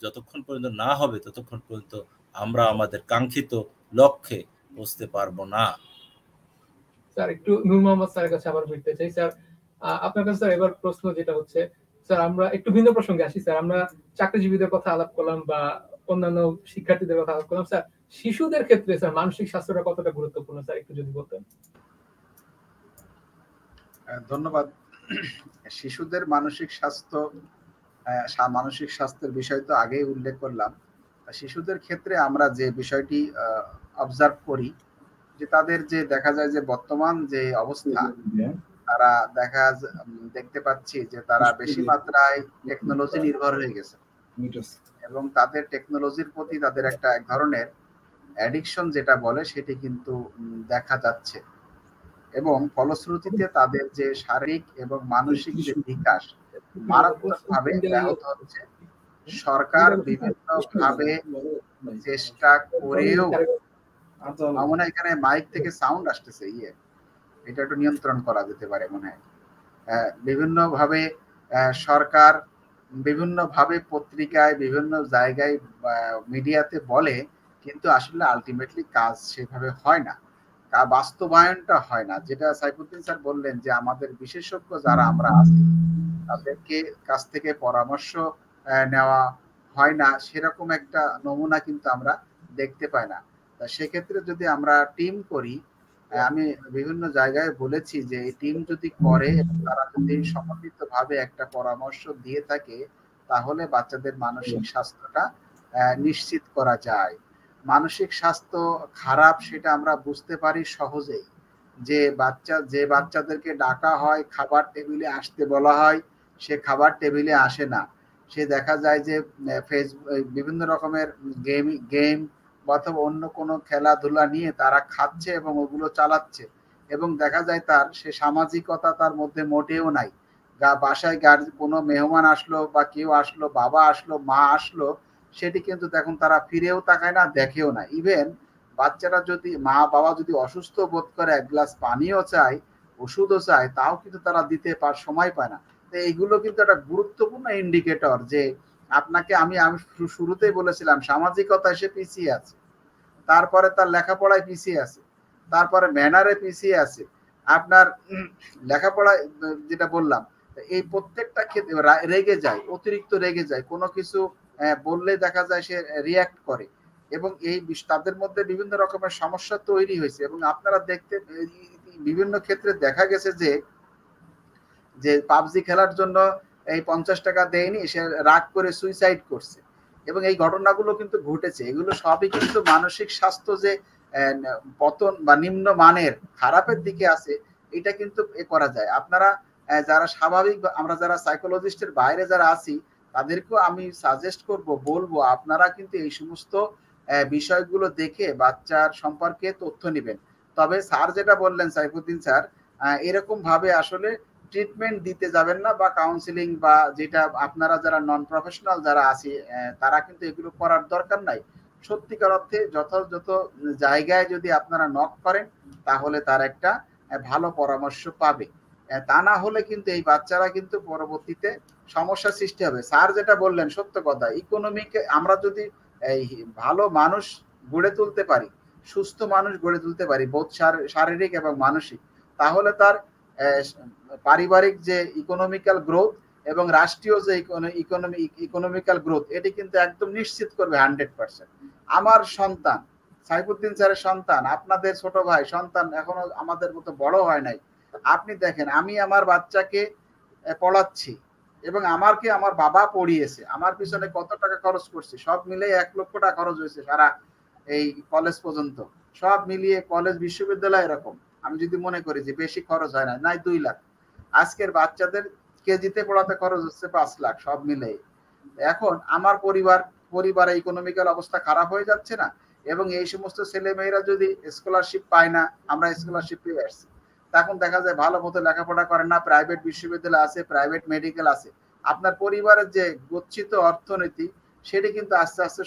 যতক্ষণ পর্যন্ত না হবে ততক্ষণ পর্যন্ত আমরা আমাদের কাঙ্ক্ষিত লক্ষ্যে পৌঁছতে পারবো না। স্যার একটু নূর মোহাম্মদ স্যারের কাছে আবার ফিরতে চাই। স্যার আপনার কাছে স্যার এবার প্রশ্ন যেটা হচ্ছে, স্যার আমরা একটু ভিন্ন প্রসঙ্গে আসি। স্যার আমরা চাকরিজীবীদের কথা আলাপ করলাম বা অন্যান্য শিক্ষার্থীদের কথা আলাপ করলাম। স্যার শিশুদের ক্ষেত্রে স্যার মানসিক স্বাস্থ্যটা কতটা গুরুত্বপূর্ণ স্যার একটু যদি বলতেন। ধন্যবাদ। শিশুদের মানসিক স্বাস্থ্যের বিষয় তো আগেই উল্লেখ করলাম। শিশুদের ক্ষেত্রে আমরা যে বিষয়টি অবজার্ভ করি, যে তাদের যে দেখা যায় যে বর্তমান যে অবস্থা, তারা দেখতে পাচ্ছি যে তারা বেশি মাত্রায় টেকনোলজি নির্ভর হয়ে গেছে, এবং তাদের টেকনোলজির প্রতি তাদের একটা এক ধরনের অ্যাডিকশন যেটা বলে সেটি কিন্তু দেখা যাচ্ছে, এবং ফলশ্রুতিতে তাদের যে শারীরিক এবং মানসিক যে বিকাশ মারাত্মকভাবে ব্যাহত হচ্ছে। সরকার বিভিন্নভাবে চেষ্টা করেও, মনে হয় এখানে মাইক থেকে সাউন্ড আসতেছে, এটা একটু নিয়ন্ত্রণ করা যেতে পারে মনে হয়। বিভিন্নভাবে সরকার বিভিন্নভাবে পত্রিকায়, বিভিন্ন জায়গায়, মিডিয়াতে বলে, কিন্তু আসলে আলটিমেটলি কাজ সেভাবে হয় না, বাস্তবায়নটা হয় না। যেটা সাইফুদ্দিন স্যার বললেন যে আমাদের বিশেষজ্ঞ যারা আমরা আছি তাদেরকে কাছ থেকে পরামর্শ নেওয়া হয় না, সেরকম একটা নমুনা কিন্তু আমরা দেখতে পাই না। সেক্ষেত্রে যদি আমরা টিম করি, আমি বিভিন্ন জায়গায় বলেছি যে এই টিম যদি করে, তারা যদি সমন্বিতভাবে একটা পরামর্শ দিয়ে থাকে, তাহলে বাচ্চাদের মানসিক স্বাস্থ্যটা নিশ্চিত করা যায়। মানসিক স্বাস্থ্য খারাপ সেটা আমরা বুঝতে পারি সহজেই। যে বাচ্চাদেরকে ডাকা হয়, খাবার টেবিলে আসতে বলা হয়, সে খাবার টেবিলে আসে না। সে দেখা যায় যে বিভিন্ন রকমের গেম অথবা অন্য কোনো খেলাধুলা নিয়ে তারা খাচ্ছে এবং ওগুলো চালাচ্ছে, এবং দেখা যায় সে সামাজিকতা তার মধ্যে মোটেও নাই। বাসায় কোনো মেহমান আসলো বা কেউ আসলো, বাবা আসলো, মা আসলো, সেটি কিন্তু দেখুন তারা ফিরেও তাকায় না, দেখেও না। ইভেন বাচ্চারা যদি, মা বাবা যদি অসুস্থ বোধ করে এক গ্লাস পানিও চায়, ওষুধও চায়, তাও কিন্তু তারা দিতে সময় পায় না। তো এইগুলো কিন্তু একটা গুরুত্বপূর্ণ ইন্ডিকেটর যে আপনাকে, আমি শুরুতেই বলেছিলাম সামাজিকতা সে পিছিয়ে আছে, তারপরে তার লেখাপড়ায় পিছিয়ে আছে, তারপরে ম্যানারে পিছিয়ে আছে, আপনার লেখাপড়ায় যেটা বললাম, এই প্রত্যেকটা ক্ষেত্রে রেগে যায়, অতিরিক্ত রেগে যায়, কোনো কিছু বললে দেখা যায় সে রিয়াক্ট করে, এবং এই তাদের মধ্যে বিভিন্ন রকমের সমস্যা তৈরি হয়েছে। এবং আপনারা বিভিন্ন ক্ষেত্রে দেখা গেছে যে পাবজি খেলার জন্য এই 50 টাকা দেয়নি, সে রাগ করে সুইসাইড করছে, এবং এই ঘটনাগুলো কিন্তু ঘটেছে। এগুলো সবই কিন্তু মানসিক স্বাস্থ্য যে পতন বা নিম্ন মানের খারাপের দিকে আছে, এটা কিন্তু করা যায়। আপনারা যারা স্বাভাবিক, আমরা যারা সাইকোলজিস্টের বাইরে যারা আছি, তাদেরকেও আমি সাজেস্ট বলবো আপনারা কিন্তু এই সমস্ত বিষয়গুলো দেখে বাচ্চার সম্পর্কে তথ্য নেবেন। তবে স্যার যেটা বললেন, সাইফুদ্দিন স্যার, এরকম ভাবে আসলে ট্রিটমেন্ট দিতে যাবেন না, বা কাউন্সিলিং বা যেটা আপনারা যারা নন প্রফেশনাল যারা আছি, তারা কিন্তু এগুলো করার দরকার নাই। সত্যিকার অর্থে যথাযথ জায়গায় যদি আপনারা নক করেন, তাহলে তার একটা ভালো পরামর্শ পাবে। তা না হলে কিন্তু এই বাচ্চারা কিন্তু পরবর্তীতে সমস্যা সৃষ্টি হবে। স্যার যেটা বললেন সত্য কথা, ইকোনমিকে আমরা যদি এই ভালো মানুষ গড়ে তুলতে পারি, সুস্থ মানুষ গড়ে তুলতে পারি বোধ শারীরিক এবং মানসিক, তাহলে তার পারিবারিক যে ইকোনমিক্যাল গ্রোথ এবং রাষ্ট্রীয় যে ইকোনমিক্যাল গ্রোথ, এটি কিন্তু একদম নিশ্চিত করবে 100%। আমার সন্তান, সাইফুদ্দিন স্যারের সন্তান, আপনাদের ছোট ভাই সন্তান এখনো আমাদের মতো বড় হয় নাই। আপনি দেখেন, আমি আমার বাচ্চাকে পড়াচ্ছি এবং আমাকে আমার বাবা পড়িয়েছে, আমার পিছনে কত টাকা খরচ করছে, সব মিলিয়ে 1 লক্ষ টাকা খরচ হয়েছে সারা এই কলেজ পর্যন্ত, সব মিলিয়ে কলেজ বিশ্ববিদ্যালয় এরকম আমি যদি মনে করি যে বেশি খরচ হয় না, নাই 2 লাখ। আজকের বাচ্চাদের কেজিতে পড়াতে খরচ হচ্ছে 5 লাখ সব মিলে। এখন আমার পরিবারে ইকোনমিক্যাল অবস্থা খারাপ হয়ে যাচ্ছে না? এবং এই সমস্ত ছেলে মেয়েরা যদি স্কলারশিপ পায় না, আমরা স্কলারশিপ পেয়ে আসছি, তখন দেখা যায় ভালো মতো লেখাপড়া করে না, প্রাইভেট বিশ্ববিদ্যালয় আছে, প্রাইভেট মেডিকেল আছে, আপনার পরিবারের যে গচ্ছিত অর্থনীতি সেটি কিন্তু আস্তে আস্তে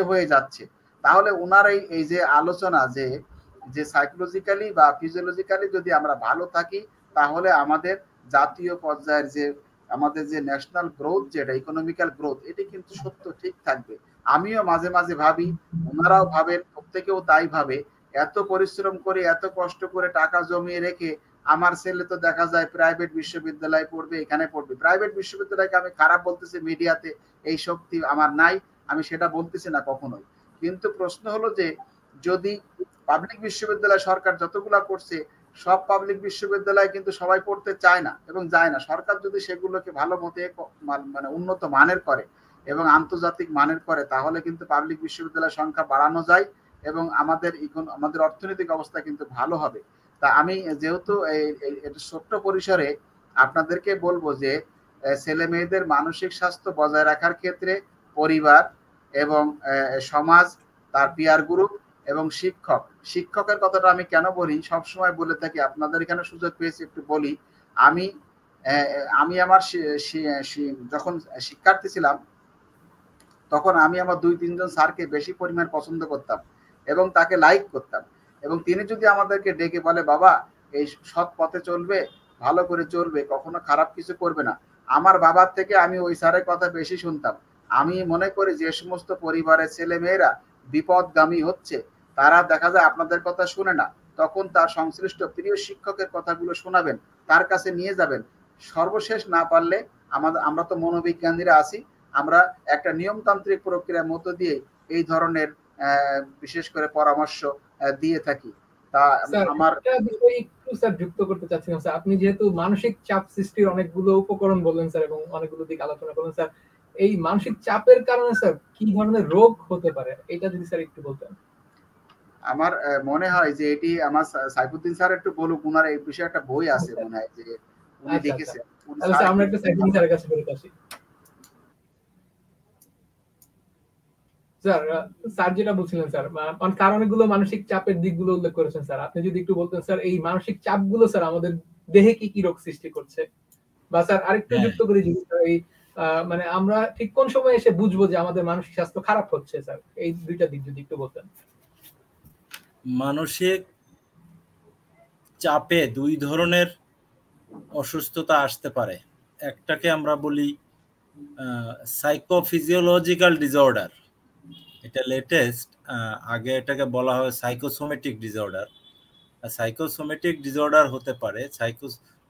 হয়ে যাচ্ছে। তাহলে ওনার এই যে আলোচনা যে সাইকোলজিক্যালি বা ফিজিওলজিক্যালি যদি আমরা ভালো থাকি, তাহলে আমাদের জাতীয় পর্যায়ের যে আমাদের যে ন্যাশনাল গ্রোথ, যেটা ইকোনমিক্যাল গ্রোথ, এটি কিন্তু সত্য ঠিক থাকবে। আমিও মাঝে মাঝে ভাবি, ওনারাও ভাবেন, প্রত্যেকেও তাই ভাবে, এত পরিশ্রম করে এত কষ্ট করে টাকা জমিয়ে রেখে আমার ছেলে তো দেখা যায় প্রাইভেট বিশ্ববিদ্যালয়ে পড়বে, এখানে পড়বে। প্রাইভেট বিশ্ববিদ্যালয়কে আমি খারাপ বলতেছি, মিডিয়াতে এই শক্তি আমার নাই, আমি সেটা বলতেছি না কখনোই। কিন্তু প্রশ্ন হলো যে যদি পাবলিক বিশ্ববিদ্যালয় সরকার যতগুলা করছে, সব পাবলিক বিশ্ববিদ্যালয় কিন্তু সবাই পড়তে চায় না এবং যায় না। সরকার যদি সেগুলোকে ভালো মতে মানে উন্নত মানের করে এবং আন্তর্জাতিক মানের করে, তাহলে কিন্তু পাবলিক বিশ্ববিদ্যালয়ের সংখ্যা বাড়ানো যায় এবং আমাদের অর্থনৈতিক অবস্থা কিন্তু ভালো হবে। তা আমি যেহেতু এটা ছোট্ট পরিসরে আপনাদেরকে বলবো যে ছেলে মেয়েদের মানসিক স্বাস্থ্য বজায় রাখার ক্ষেত্রে পরিবার এবং সমাজ, তার পিয়ার গ্রুপ এবং শিক্ষকের কথাটা আমি কেন বলি, সবসময় বলে থাকি, আপনাদের এখানে সুযোগ পেয়েছি একটু বলি। আমি আমার যখন শিক্ষার্থী ছিলাম, তখন আমি আমার 2-3 জন স্যারকে বেশি পরিমাণ পছন্দ করতাম এবং তাকে লাইক করতাম। এবং তিনি যদি আমাদেরকে ডেকে বলে, বাবা এই সৎ পথে চলবে, ভালো করে চলবে, কখনো খারাপ কিছু করবে না, আমার বাবার থেকে আমি ওই স্যারের কথা বেশি শুনতাম। আমি মনে করি যে সমস্ত পরিবারের ছেলে মেয়েরা বিপদগামী হচ্ছে, তারা দেখা যায় আপনাদের কথা শুনে না, তখন তার সংশ্লিষ্ট প্রিয় শিক্ষকের কথাগুলো শোনাবেন, তার কাছে নিয়ে যাবেন। সর্বশেষ না পারলে আমরা তো মনোবিজ্ঞানীরা আছি, আমরা একটা নিয়মতান্ত্রিক প্রক্রিয়ার মধ্য দিয়ে এই ধরনের বিশেষ করে পরামর্শ দিয়ে থাকি। তা আমার একটু স্যার যুক্ত করতে চাচ্ছিলাম স্যার, আপনি যেহেতু মানসিক চাপ সৃষ্টির অনেকগুলো উপকরণ বললেন স্যার এবং অনেকগুলো দিক আলোচনা করলেন স্যার, এই মানসিক চাপের কারণে স্যার কি ধরনের রোগ হতে পারে, এটা যদি স্যার একটু বলতেন। আমার মনে হয় যে এটি আমার সাইফুদ্দিন স্যার একটু বলুক, ওনার এই বিষয়ে একটা বই আছে মনে হয় যে উনি লিখেছেন। আমরা একটা সাইফুদ্দিন স্যারের কাছে ফেরত আসি। স্যার, স্যার যেটা বলছিলেন স্যার, কারণগুলো মানসিক চাপের দিকগুলো উল্লেখ করেছেন স্যার, আপনি যদি একটু বলতেন স্যার এই মানসিক চাপগুলো স্যার আমাদের দেহে কি কি রোগ সৃষ্টি করছে, বা স্যার আরেকটু যুক্ত করে যদি এই মানে আমরা ঠিক কোন সময় এসে বুঝবো যে আমাদের মানসিক স্বাস্থ্য খারাপ হচ্ছে স্যার, এই দুইটা দিক যদি একটু বলতেন। মানসিক চাপে 2 ধরনের অসুস্থতা আসতে পারে। একটাকে আমরা বলি সাইকোফিজিওলজিক্যাল ডিসঅর্ডার, এটা লেটেস্ট, আগে এটাকে বলা হয় সাইকোসোমেটিক ডিসঅর্ডার। সাইকোসোমেটিক ডিসঅর্ডার হতে পারে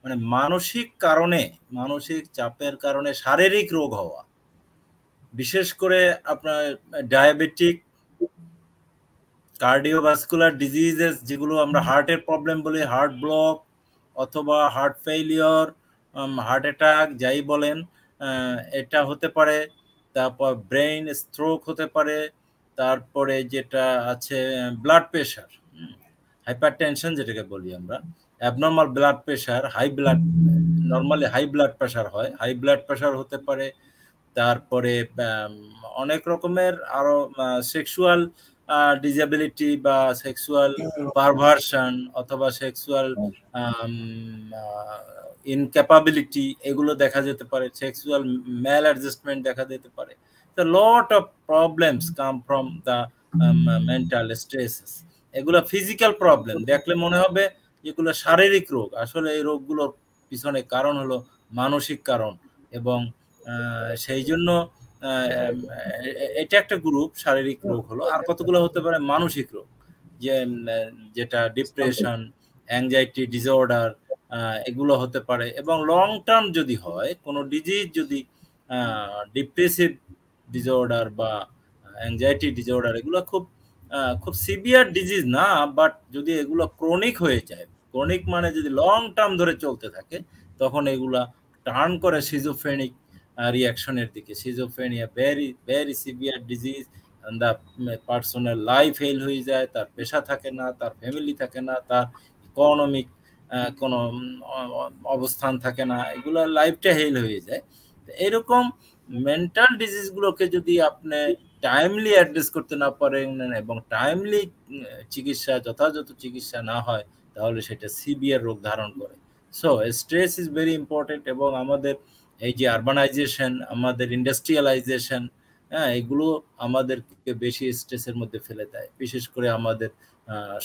মানে মানসিক কারণে, মানসিক চাপের কারণে শারীরিক রোগ হওয়া, বিশেষ করে আপনার ডায়াবেটিক, কার্ডিওভাস্কুলার ডিজিজেস, যেগুলো আমরা হার্টের প্রবলেম বলি, হার্ট ব্লক অথবা হার্ট ফেইলিওর, হার্ট অ্যাটাক যাই বলেন, এটা হতে পারে। তারপর ব্রেইন স্ট্রোক হতে পারে। তারপরে যেটা আছে ব্লাড প্রেশার, হাইপারটেনশন যেটাকে বলি আমরা, abnormal blood pressure, normally high blood pressure হয়, হাই ব্লাড প্রেশার হতে পারে। তারপরে অনেক রকমের আরো সেক্সুয়াল ডিসএবিলিটি বা সেক্সুয়াল পারভার্সন অথবা সেক্সুয়াল ইনক্যাপাবিলিটি, এগুলো দেখা যেতে পারে। সেক্সুয়াল ম্যাল অ্যাডজাস্টমেন্ট দেখা যেতে পারে। The lot of problems come from the mental stresses. এগুলো ফিজিক্যাল প্রবলেম, দেখলে মনে হবে যেগুলো শারীরিক রোগ, আসলে এই রোগগুলোর পিছনে কারণ হলো মানসিক কারণ, এবং সেই জন্য এটা একটা গ্রুপ শারীরিক রোগ হলো। আর কতগুলো হতে পারে মানসিক রোগ, যেটা ডিপ্রেশন, অ্যাংজাইটি ডিসঅর্ডার, এগুলো হতে পারে। এবং লং টার্ম যদি হয় কোনো ডিজিজ, যদি ডিপ্রেসিভ ডিসঅর্ডার বা অ্যাংজাইটি ডিসঅর্ডার, এগুলো খুব খুব সিভিয়ার ডিজিজ না, বাট যদি এগুলো ক্রনিক হয়ে যায়, ক্রনিক মানে যদি লং টার্ম ধরে চলতে থাকে, তখন এগুলা টার্ন করে সিজোফ্রেনিক রিয়াকশনের দিকে। Schizophrenia very very severe disease, the পার্সনের লাইফ ফেল হয়ে যায়, তার পেশা থাকে না, তার ফ্যামিলি থাকে না, তার ইকোনমিক কোনো অবস্থান থাকে না, এগুলো লাইফটা হেল হয়ে যায়। এরকম মেন্টাল ডিজিজগুলোকে যদি আপনি টাইমলি অ্যাড্রেস করতে না পারেন এবং টাইমলি চিকিৎসা, যথাযথ চিকিৎসা না হয়, তাহলে সেটা সিভিয়ার রোগ ধারণ করে। So stress is very important. এবং আমাদের এই যে আরবানাইজেশন, আমাদের ইন্ডাস্ট্রিয়ালাইজেশন, এগুলো আমাদেরকে বেশি স্ট্রেসের মধ্যে ফেলে দেয়। বিশেষ করে আমাদের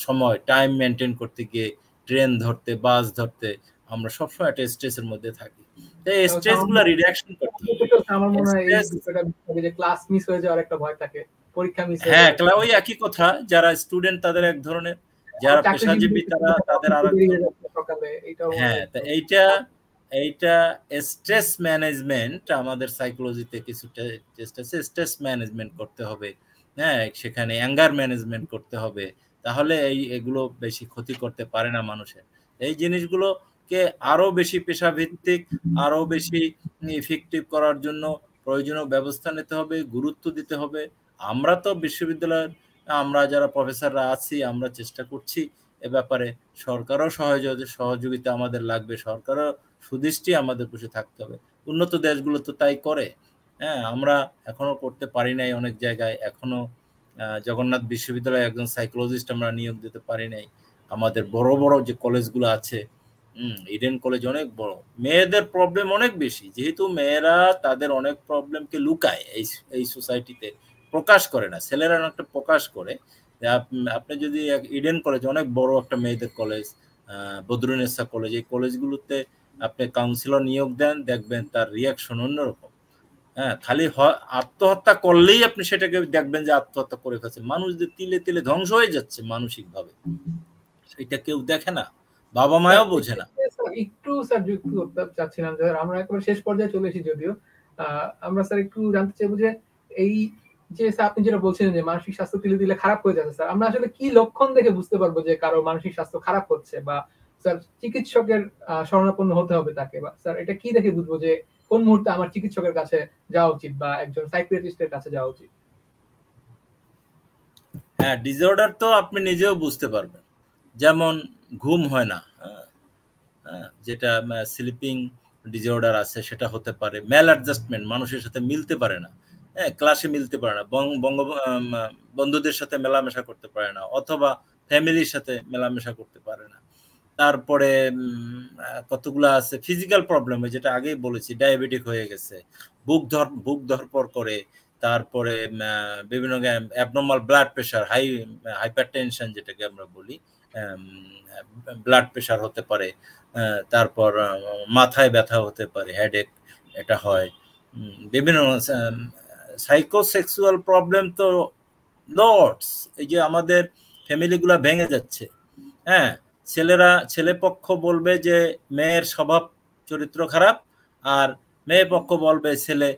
সময় টাইম মেনটেন করতে গিয়ে ট্রেন ধরতে, বাস ধরতে আমরা সবসময় একটা স্ট্রেসের মধ্যে থাকি। এই স্ট্রেসগুলো রিডাকশন করতে হবে। আমার মনে হয় এই বিষয়টা যে ক্লাস মিস হয়ে যাওয়ার একটা ভয় থাকে, পরীক্ষা মিস হয়ে হ্যাঁ, ওই একই কথা। যারা স্টুডেন্ট তাদের এক ধরনের, যারা পেশাজীবী তাদের আরেক ধরনের। হ্যাঁ, তা এইটা স্ট্রেস ম্যানেজমেন্ট আমাদের সাইকোলজিতে কিছু টেস্ট আছে, স্ট্রেস ম্যানেজমেন্ট করতে হবে। হ্যাঁ, সেখানে অ্যাঙ্গার ম্যানেজমেন্ট করতে হবে, তাহলে এগুলো বেশি ক্ষতি করতে পারে না মানুষের। এই জিনিসগুলোকে আরো বেশি পেশাভিত্তিক, আরো বেশি ইফেক্টিভ করার জন্য প্রয়োজনীয় ব্যবস্থা নিতে হবে, গুরুত্ব দিতে হবে। আমরা তো বিশ্ববিদ্যালয়ের আমরা যারা প্রফেসররা আছি, আমরা চেষ্টা করছি এ ব্যাপারে। সরকারও সহযোগিতা আমাদের লাগবে, সরকারও সুদৃষ্টি আমাদের পাশে থাকতে হবে। উন্নত দেশগুলো তো তাই করে। হ্যাঁ, আমরা এখনো করতে পারি নাই অনেক জায়গায়, এখনো জগন্নাথ বিশ্ববিদ্যালয়ে একজন সাইকোলজিস্ট আমরা নিয়োগ দিতে পারি নাই। আমাদের বড় বড় যে কলেজগুলো আছে, ইডেন কলেজ অনেক বড়, মেয়েদের প্রবলেম অনেক বেশি, যেহেতু মেয়েরা তাদের অনেক প্রবলেমকে লুকায় এই সোসাইটিতে, প্রকাশ করে না। ছেলেরা একটা প্রকাশ করে। আপনি যদি ইডেন কলেজ অনেক বড় একটা মেয়েদের কলেজ, বদরুন্নেসা কলেজ, এই কলেজগুলোতে আপনি কাউন্সিলর নিয়োগ দেন, দেখবেন তার রিয়াকশন অন্যরকম। হ্যাঁ, খালি আত্মহত্যা করলেই আপনি সেটাকে দেখবেন যে আত্মহত্যা করে ফেলছে। মানুষদের তিলে তিলে ধ্বংস হয়ে যাচ্ছে মানসিক ভাবে, সেটা কেউ দেখে না, বাবা মাও বোঝে না। একটু স্যার যুক্ত করতে চাচ্ছিলাম, যে আমরা একেবারে শেষ পর্যায়ে চলে এসেছি যদিও। আমরা স্যার একটু জানতে চাইবো যে এই যে আপনি যেটা বলছিলেন যে মানসিক স্বাস্থ্য তিলে তিলে খারাপ হয়ে যাচ্ছে, স্যার আমরা আসলে কি লক্ষণ দেখে বুঝতে পারবো যে কারো মানসিক স্বাস্থ্য খারাপ হচ্ছে, বা স্যার চিকিৎসকের শরণাপন্ন হতে হবে তাকে, বা স্যার এটা কি দেখে বুঝবো যে কোন মুহূর্তে আমার চিকিৎসকের কাছে যাওয়া উচিত বা একজন সাইকিয়াট্রিস্টের কাছে যাওয়া উচিত? হ্যাঁ, ডিসঅর্ডার তো আপনি নিজেও বুঝতে পারবেন। যেমন ঘুম হয় না, যেটা স্লিপিং ডিসঅর্ডার আছে, সেটা হতে পারে। ম্যাল অ্যাডজাস্টমেন্ট, মানুষের সাথে মিলতে পারে না, হ্যাঁ, ক্লাসে মিলতে পারে না, বন্ধুদের সাথে মেলামেশা করতে পারে না, অথবা ফ্যামিলির সাথে মেলামেশা করতে পারে না। তারপরে কতগুলো আছে ফিজিক্যাল প্রবলেম, যেটা আগেই বলেছি, ডায়াবেটিক হয়ে গেছে, বুক ধরপড় করে, তারপরে বিভিন্ন অ্যাবনর্মাল ব্লাড প্রেশার, হাইপারটেনশন যেটাকে আমরা বলি, ব্লাড প্রেশার হতে পারে। তারপর মাথায় ব্যথা হতে পারে, হেডেক, এটা হয়। বিভিন্ন সাইকোসেক্সুয়াল প্রবলেম তো লটস। এই যে আমাদের ফ্যামিলিগুলা ভেঙে যাচ্ছে, হ্যাঁ, ছেলে পক্ষ বলবে যে মেয়ের স্বভাব চরিত্র খারাপ, আর মেয়ে পক্ষ বলবে ছেলে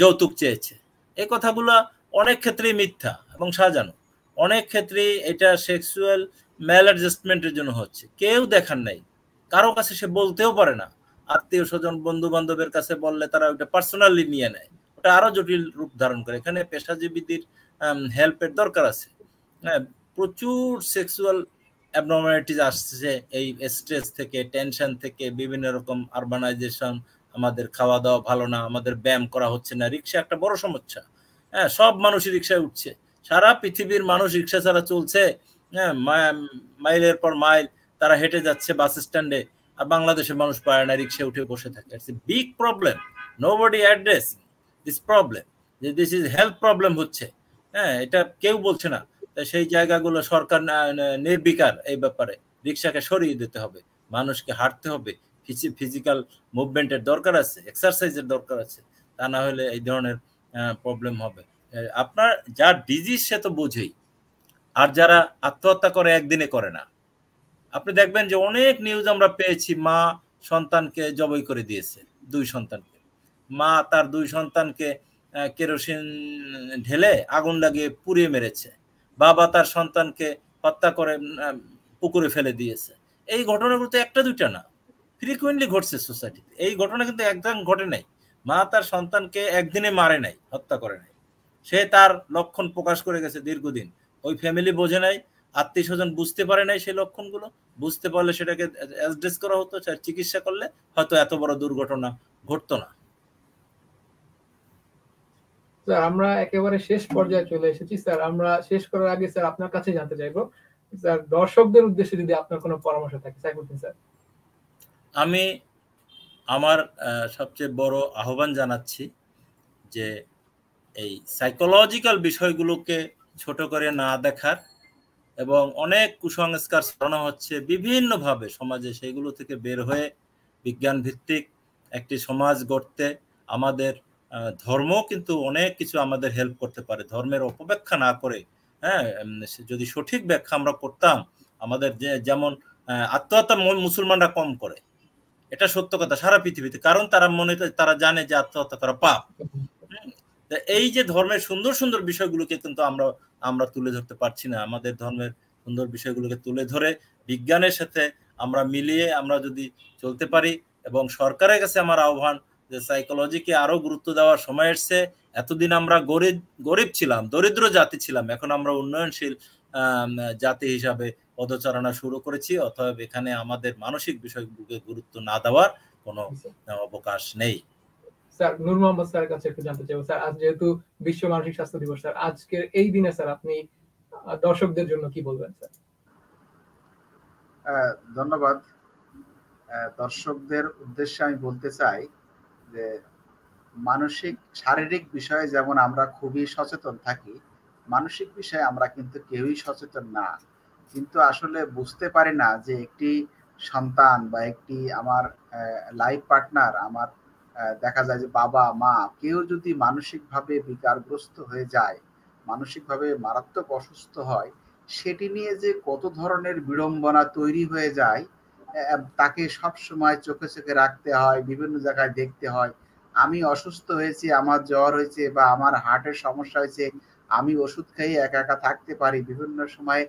যৌতুক চেয়েছে। এই কথাগুলো অনেক ক্ষেত্রেই মিথ্যা এবং সাজানো। অনেক ক্ষেত্রেই এটা সেক্সুয়াল ম্যাল অ্যাডজাস্টমেন্টের জন্য হচ্ছে, কেউ দেখার নাই, কারো কাছে সে বলতেও পারে না। আত্মীয় স্বজন, বন্ধু বান্ধবের কাছে বললে তারা ওটা পার্সোনালি নিয়ে নেয়, ওটা আরো জটিল রূপ ধারণ করে। এখানে পেশাজীবীদের হেল্পের দরকার আছে। হ্যাঁ, প্রচুর সেক্সুয়াল অ্যাবনর্মালিটিস আসছে এই স্ট্রেস থেকে, টেনশন থেকে, বিভিন্ন রকম আরবানাইজেশন, আমাদের খাওয়া দাওয়া ভালো না, আমাদের ব্যায়াম করা হচ্ছে না, রিক্সা একটা বড় সমস্যা। হ্যাঁ, সব মানুষই রিক্সায় উঠছে, সারা পৃথিবীর মানুষ রিক্সা ছাড়া চলছে। হ্যাঁ, মাইলের পর মাইল তারা হেঁটে যাচ্ছে বাস স্ট্যান্ডে, আর বাংলাদেশের মানুষ পারে না, রিক্সা উঠে বসে থাকে। It's a big problem, nobody address this problem, যে দিস ইজ হেলথ প্রবলেম হচ্ছে। হ্যাঁ, এটা কেউ বলছে না। সেই জায়গাগুলো সরকার নির্বিকার এই ব্যাপারে। রিক্সাকে সরিয়ে দিতে হবে, মানুষকে হাঁটতে হবে, ফিজিক্যাল মুভমেন্টের দরকার আছে, এক্সারসাইজের দরকার আছে, তা না হলে এই ধরনের প্রবলেম হবে। আপনার যার ডিজিজ সে তো বুঝেই, আর যারা আত্মহত্যা করে একদিনে করে না। আপনি দেখবেন যে অনেক নিউজ আমরা পেয়েছি, মা সন্তানকে জবাই করে দিয়েছে, 2 সন্তানকে। মা তার 2 সন্তানকে কেরোসিন ঢেলে আগুন লাগিয়ে পুড়িয়ে মেরেছে। বাবা তার সন্তানকে হত্যা করে পুকুরে ফেলে দিয়েছে। এই ঘটনাগুলো তো একটা দুইটা না, ফ্রিকুয়েন্টলি ঘটছে সোসাইটিতে। এই ঘটনা কিন্তু একদম ঘটে নাই। মা তার সন্তানকে একদিনে মারে নাই, হত্যা করে নাই, সে তার লক্ষণ প্রকাশ করে গেছে দীর্ঘদিন। ওই ফ্যামিলি বোঝে নাই, আত্মীয় স্বজন বুঝতে পারে নাই সেই লক্ষণগুলো। বুঝতে পারলে সেটাকে অ্যাড্রেস করা হতো, চিকিৎসা করলে হয়তো এত বড় দুর্ঘটনা ঘটতো না। স্যার আমরা একেবারে শেষ পর্যায়ে চলে এসেছি। স্যার আমরা শেষ করার আগে স্যার আপনার কাছে জানতে চাইবো, স্যার দর্শকদের উদ্দেশ্যে যদি আপনার কোনো পরামর্শ থাকে সাইফুদ্দিন স্যার। আমি আমার সবচেয়ে বড় আহ্বান জানাচ্ছি যে এই সাইকোলজিক্যাল বিষয়গুলোকে ছোট করে না দেখার, এবং অনেক কুসংস্কার ছড়ানো হচ্ছে বিভিন্নভাবে সমাজে, সেইগুলো থেকে বের হয়ে বিজ্ঞান ভিত্তিক একটি সমাজ গড়তে আমাদের ধর্ম কিন্তু অনেক কিছু আমাদের হেল্প করতে পারে। ধর্মের অপব্যাখ্যা না করে, হ্যাঁ, যদি সঠিক ব্যাখ্যা আমরা করতাম, আমাদের যেমন আত্মহত্যা মুসলমানরা কম করে, এটা সত্য কথা সারা পৃথিবীতে, কারণ তারা জানে যে আত্মহত্যা করা পাপ। এই যে ধর্মের সুন্দর সুন্দর বিষয়গুলোকে কিন্তু আমরা তুলে ধরতে পারছি না। আমাদের ধর্মের সুন্দর বিষয়গুলোকে তুলে ধরে বিজ্ঞানের সাথে আমরা মিলিয়ে আমরা যদি চলতে পারি, এবং সরকারের কাছে আমার আহ্বান যে সাইকোলজিকে আরো গুরুত্ব দেওয়ার সময় এসছে। এতদিন আমরা গরিব ছিলাম, দরিদ্র জাতি ছিলাম, এখন আমরা উন্নয়নশীল জাতি হিসাবে পদচারণা শুরু করেছি। অতএব এখানে আমাদের মানসিক বিষয়গুলোকে গুরুত্ব না দেওয়ার কোনো অবকাশ নেই। স্যার নূর মোহাম্মদ স্যারের কাছে একটু জানতে চাইবো স্যার, আজ যেহেতু বিশ্ব মানসিক স্বাস্থ্য দিবস, স্যার আজকের এই দিনে স্যার আপনি দর্শকদের জন্য কি বলবেন স্যার? ধন্যবাদ। দর্শকদের উদ্দেশ্যে আমি বলতে চাই যে মানসিক শারীরিক বিষয়ে যেমন আমরা খুবই সচেতন থাকি, মানসিক বিষয়ে আমরা কিন্তু কেউই সচেতন না। কিন্তু আসলে বুঝতে পারি না যে একটি সন্তান বা একটি আমার লাইফ পার্টনার, আমার দেখা যায় যে বাবা মা কেউ যদি মানসিকভাবে বিকারগ্রস্ত হয়ে যায়, মানসিকভাবে মারাত্মক অসুস্থ হয়, সেটি নিয়ে যে কত ধরনের বিড়ম্বনা তৈরি হয়ে যায়, তাকে সব সময় চোখে চোখে রাখতে হয়, বিভিন্ন জায়গায় দেখতে হয়। আমি অসুস্থ হয়েছি, আমার জ্বর হয়েছে বা আমার হার্টের সমস্যা হয়েছে, আমি ওষুধ খেয়ে একা একা থাকতে পারি, বিভিন্ন সময়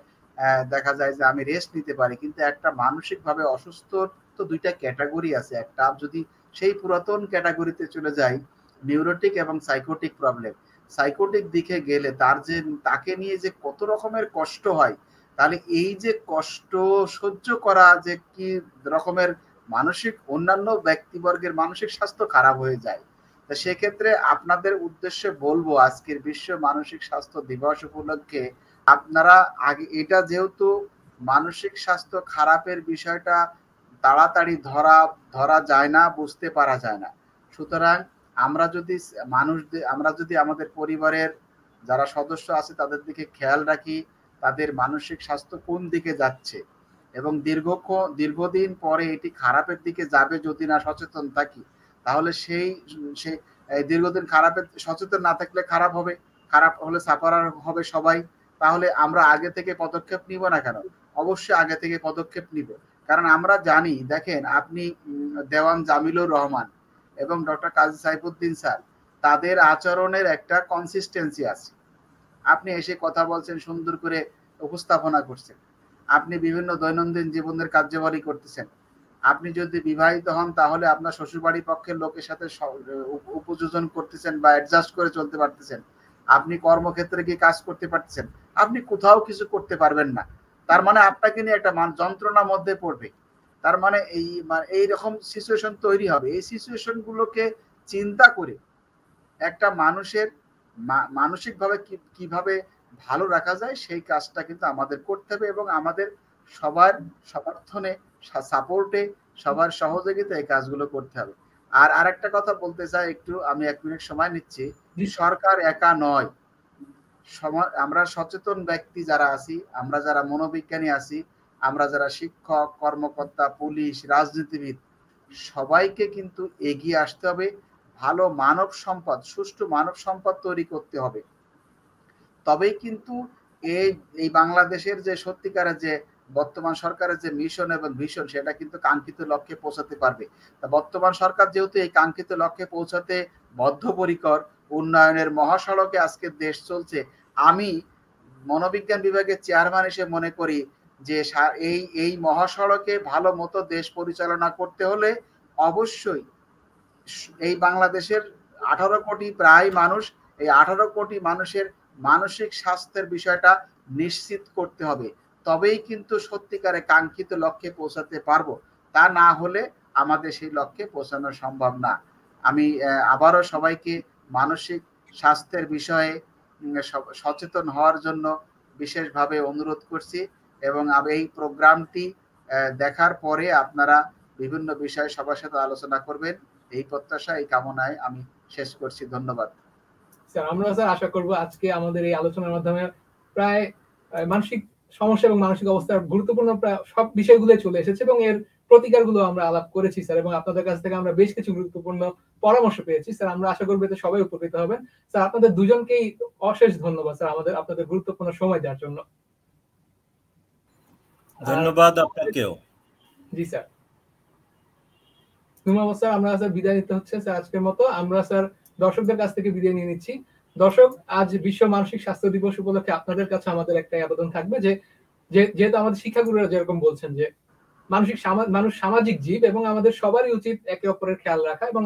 দেখা যায় যে আমি রেস্ট নিতে পারি। কিন্তু একটা মানসিকভাবে অসুস্থ তো 2টা ক্যাটাগরি আছে। একটা যদি সেই পুরাতন ক্যাটাগরিতে চলে যাই, নিউরোটিক এবং সাইকোটিক প্রবলেম। সাইকোটিক দিকে গেলে তাকে নিয়ে যে কত রকমের কষ্ট হয়, তাহলে এই যে কষ্ট সহ্য করা যে কি রকমের মানসিক, অন্যান্য ব্যক্তিবর্গের মানসিক স্বাস্থ্য খারাপ হয়ে যায়। তা সেক্ষেত্রে আপনাদের উদ্দেশ্যে বলবো, আজকের বিশ্ব মানসিক স্বাস্থ্য দিবস উপলক্ষে আপনারা আগে, এটা যেহেতু মানসিক স্বাস্থ্য খারাপের বিষয়টা তাড়াতাড়ি ধরা যায় না, বুঝতে পারা যায় না। সুতরাং আমরা যদি আমাদের পরিবারের যারা সদস্য আছে তাদের দিকে খেয়াল রাখি, তাদের মানসিক স্বাস্থ্য কোন দিকে যাচ্ছে, এবং দীর্ঘদিন পরে এটি খারাপের দিকে যাবে যদি না সচেতন থাকি, তাহলে সেই দীর্ঘদিন খারাপের সচেতন না থাকলে খারাপ হলে সাফার হবে সবাই। তাহলে আমরা আগে থেকে পদক্ষেপ নিব না কেন? অবশ্যই আগে থেকে পদক্ষেপ নিব। কারণ আমরা জানি, দেখেন আপনি দেওয়ান জামিলুর রহমান এবং ডক্টর কাজী সাইফুদ্দিন স্যার, তাদের আচরণের একটা কনসিস্টেন্সি আছে। আপনি এসে কথা বলছেন, সুন্দর করে উপস্থাপনা করছেন, আপনি বিভিন্ন দৈনন্দিন জীবনের কার্যাবলী করতেছেন। আপনি যদি বিবাহিত হন তাহলে আপনার শ্বশুরবাড়ির পক্ষের লোকের সাথে উপযোজন করতেছেন বা অ্যাডজাস্ট করে চলতে পারতেছেন। আপনি কর্মক্ষেত্রে গিয়ে কাজ করতে পারতেছেন। আপনি কোথাও কিছু করতে পারবেন না, তার মানে আপনাকে নিয়ে একটা যন্ত্রণার মধ্যে পড়বে। তার মানে এই রকম সিচুয়েশন তৈরি হবে। এই সিচুয়েশন গুলোকে চিন্তা করে একটা মানুষের মানসিকভাবে কিভাবে ভালো রাখা যায় সেই কাজটা কিন্তু আমাদের করতে হবে, এবং আমাদের সবার সমর্থনে, সাপোর্টে, সবার সহযোগিতা এই কাজগুলো করতে হবে। আর আরেকটা কথা বলতে চাই, একটু আমি 1 মিনিট সময় নিচ্ছি। সরকার একা নয়, আমরা সচেতন ব্যক্তি যারা আছি, আমরা যারা মনোবিজ্ঞানী আছি, আমরা যারা শিক্ষক, কর্মকর্তা, পুলিশ, রাজনীতিবিদ, সবাইকে কিন্তু এগিয়ে আসতে হবে। ভালো মানব সম্পদ, সুষ্ঠু মানব সম্পদ তৈরি করতে হবে। তবেই কিন্তু এই বাংলাদেশের যে সত্যিকারের যে বর্তমান সরকারের যে মিশন এবং ভিশন, সেটা কিন্তু কাঙ্ক্ষিত লক্ষ্যে পৌঁছাতে পারবে। তা বর্তমান সরকার যেহেতু এই কাঙ্ক্ষিত লক্ষ্যে পৌঁছাতে বদ্ধপরিকর, উন্নয়নের মহাসড়কে আজকে দেশ চলছে, আমি মনোবিজ্ঞান বিভাগের চেয়ারম্যান হিসেবে মনে করি যে এই মহাসড়কে ভালো মতো দেশ পরিচালনা করতে হলে অবশ্যই এই বাংলাদেশের 18 কোটি প্রায় মানুষ, এই 18 কোটি মানুষের মানসিক স্বাস্থ্যের বিষয়টা নিশ্চিত করতে হবে। তবেই কিন্তু সত্যিকারে কাঙ্ক্ষিত লক্ষ্যে পৌঁছাতে পারবো। তা না হলে আমাদের সেই লক্ষ্যে পৌঁছানো সম্ভব না। আমি আবারও সবাইকে মানসিক স্বাস্থ্যের বিষয়ে সচেতন হওয়ার জন্য বিশেষভাবে অনুরোধ করছি, এবং এই প্রোগ্রামটি দেখার পরে আপনারা বিভিন্ন বিষয়ে সবার সাথে আলোচনা করবেন, এই প্রত্যাশা, এই কামনায় আমি শেষ করছি। ধন্যবাদ স্যার। আমরা স্যার আশা করব আজকে আমাদের এই আলোচনার মাধ্যমে প্রায় মানসিক সমস্যা এবং মানসিক অবস্থার গুরুত্বপূর্ণ প্রায় সব বিষয়গুলো চলে এসেছে এবং এর প্রতিকারগুলো আমরা আলাপ করেছি স্যার, এবং আপনাদের কাছ থেকে আমরা বেশ কিছু গুরুত্বপূর্ণ পরামর্শ পেয়েছি স্যার। আমরা আশা করব এতে সবাই উপকৃত হবেন স্যার। আপনাদের দুজনকেই অশেষ ধন্যবাদ স্যার আপনাদের গুরুত্বপূর্ণ সময় দেওয়ার জন্য। ধন্যবাদ আপনাকেও। জি স্যার, ধন্যবাদ স্যার। আমরা স্যার বিদায় নিতে হচ্ছে স্যার আজকের মতো। আমরা স্যার দর্শকদের কাছ থেকে বিদায় নিয়ে নিচ্ছি। দর্শক, আজ বিশ্ব মানসিক স্বাস্থ্য দিবস উপলক্ষে আপনাদের কাছে আমাদের একটা আবেদন থাকবে যে যেহেতু আমাদের শিক্ষাগুরুরা যেরকম বলছেন যে মানুষ সামাজিক জীব এবং আমাদের সবারই উচিত একে অপরের খেয়াল রাখা, এবং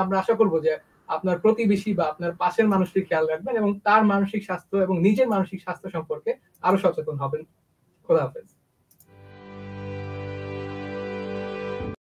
আমরা আশা করব যে আপনার প্রতিবেশী বা আপনার পাশের মানুষটির খেয়াল রাখবেন এবং তার মানসিক স্বাস্থ্য এবং নিজের মানসিক স্বাস্থ্য সম্পর্কে আরো সচেতন হবেন। খোদা হাফেজ।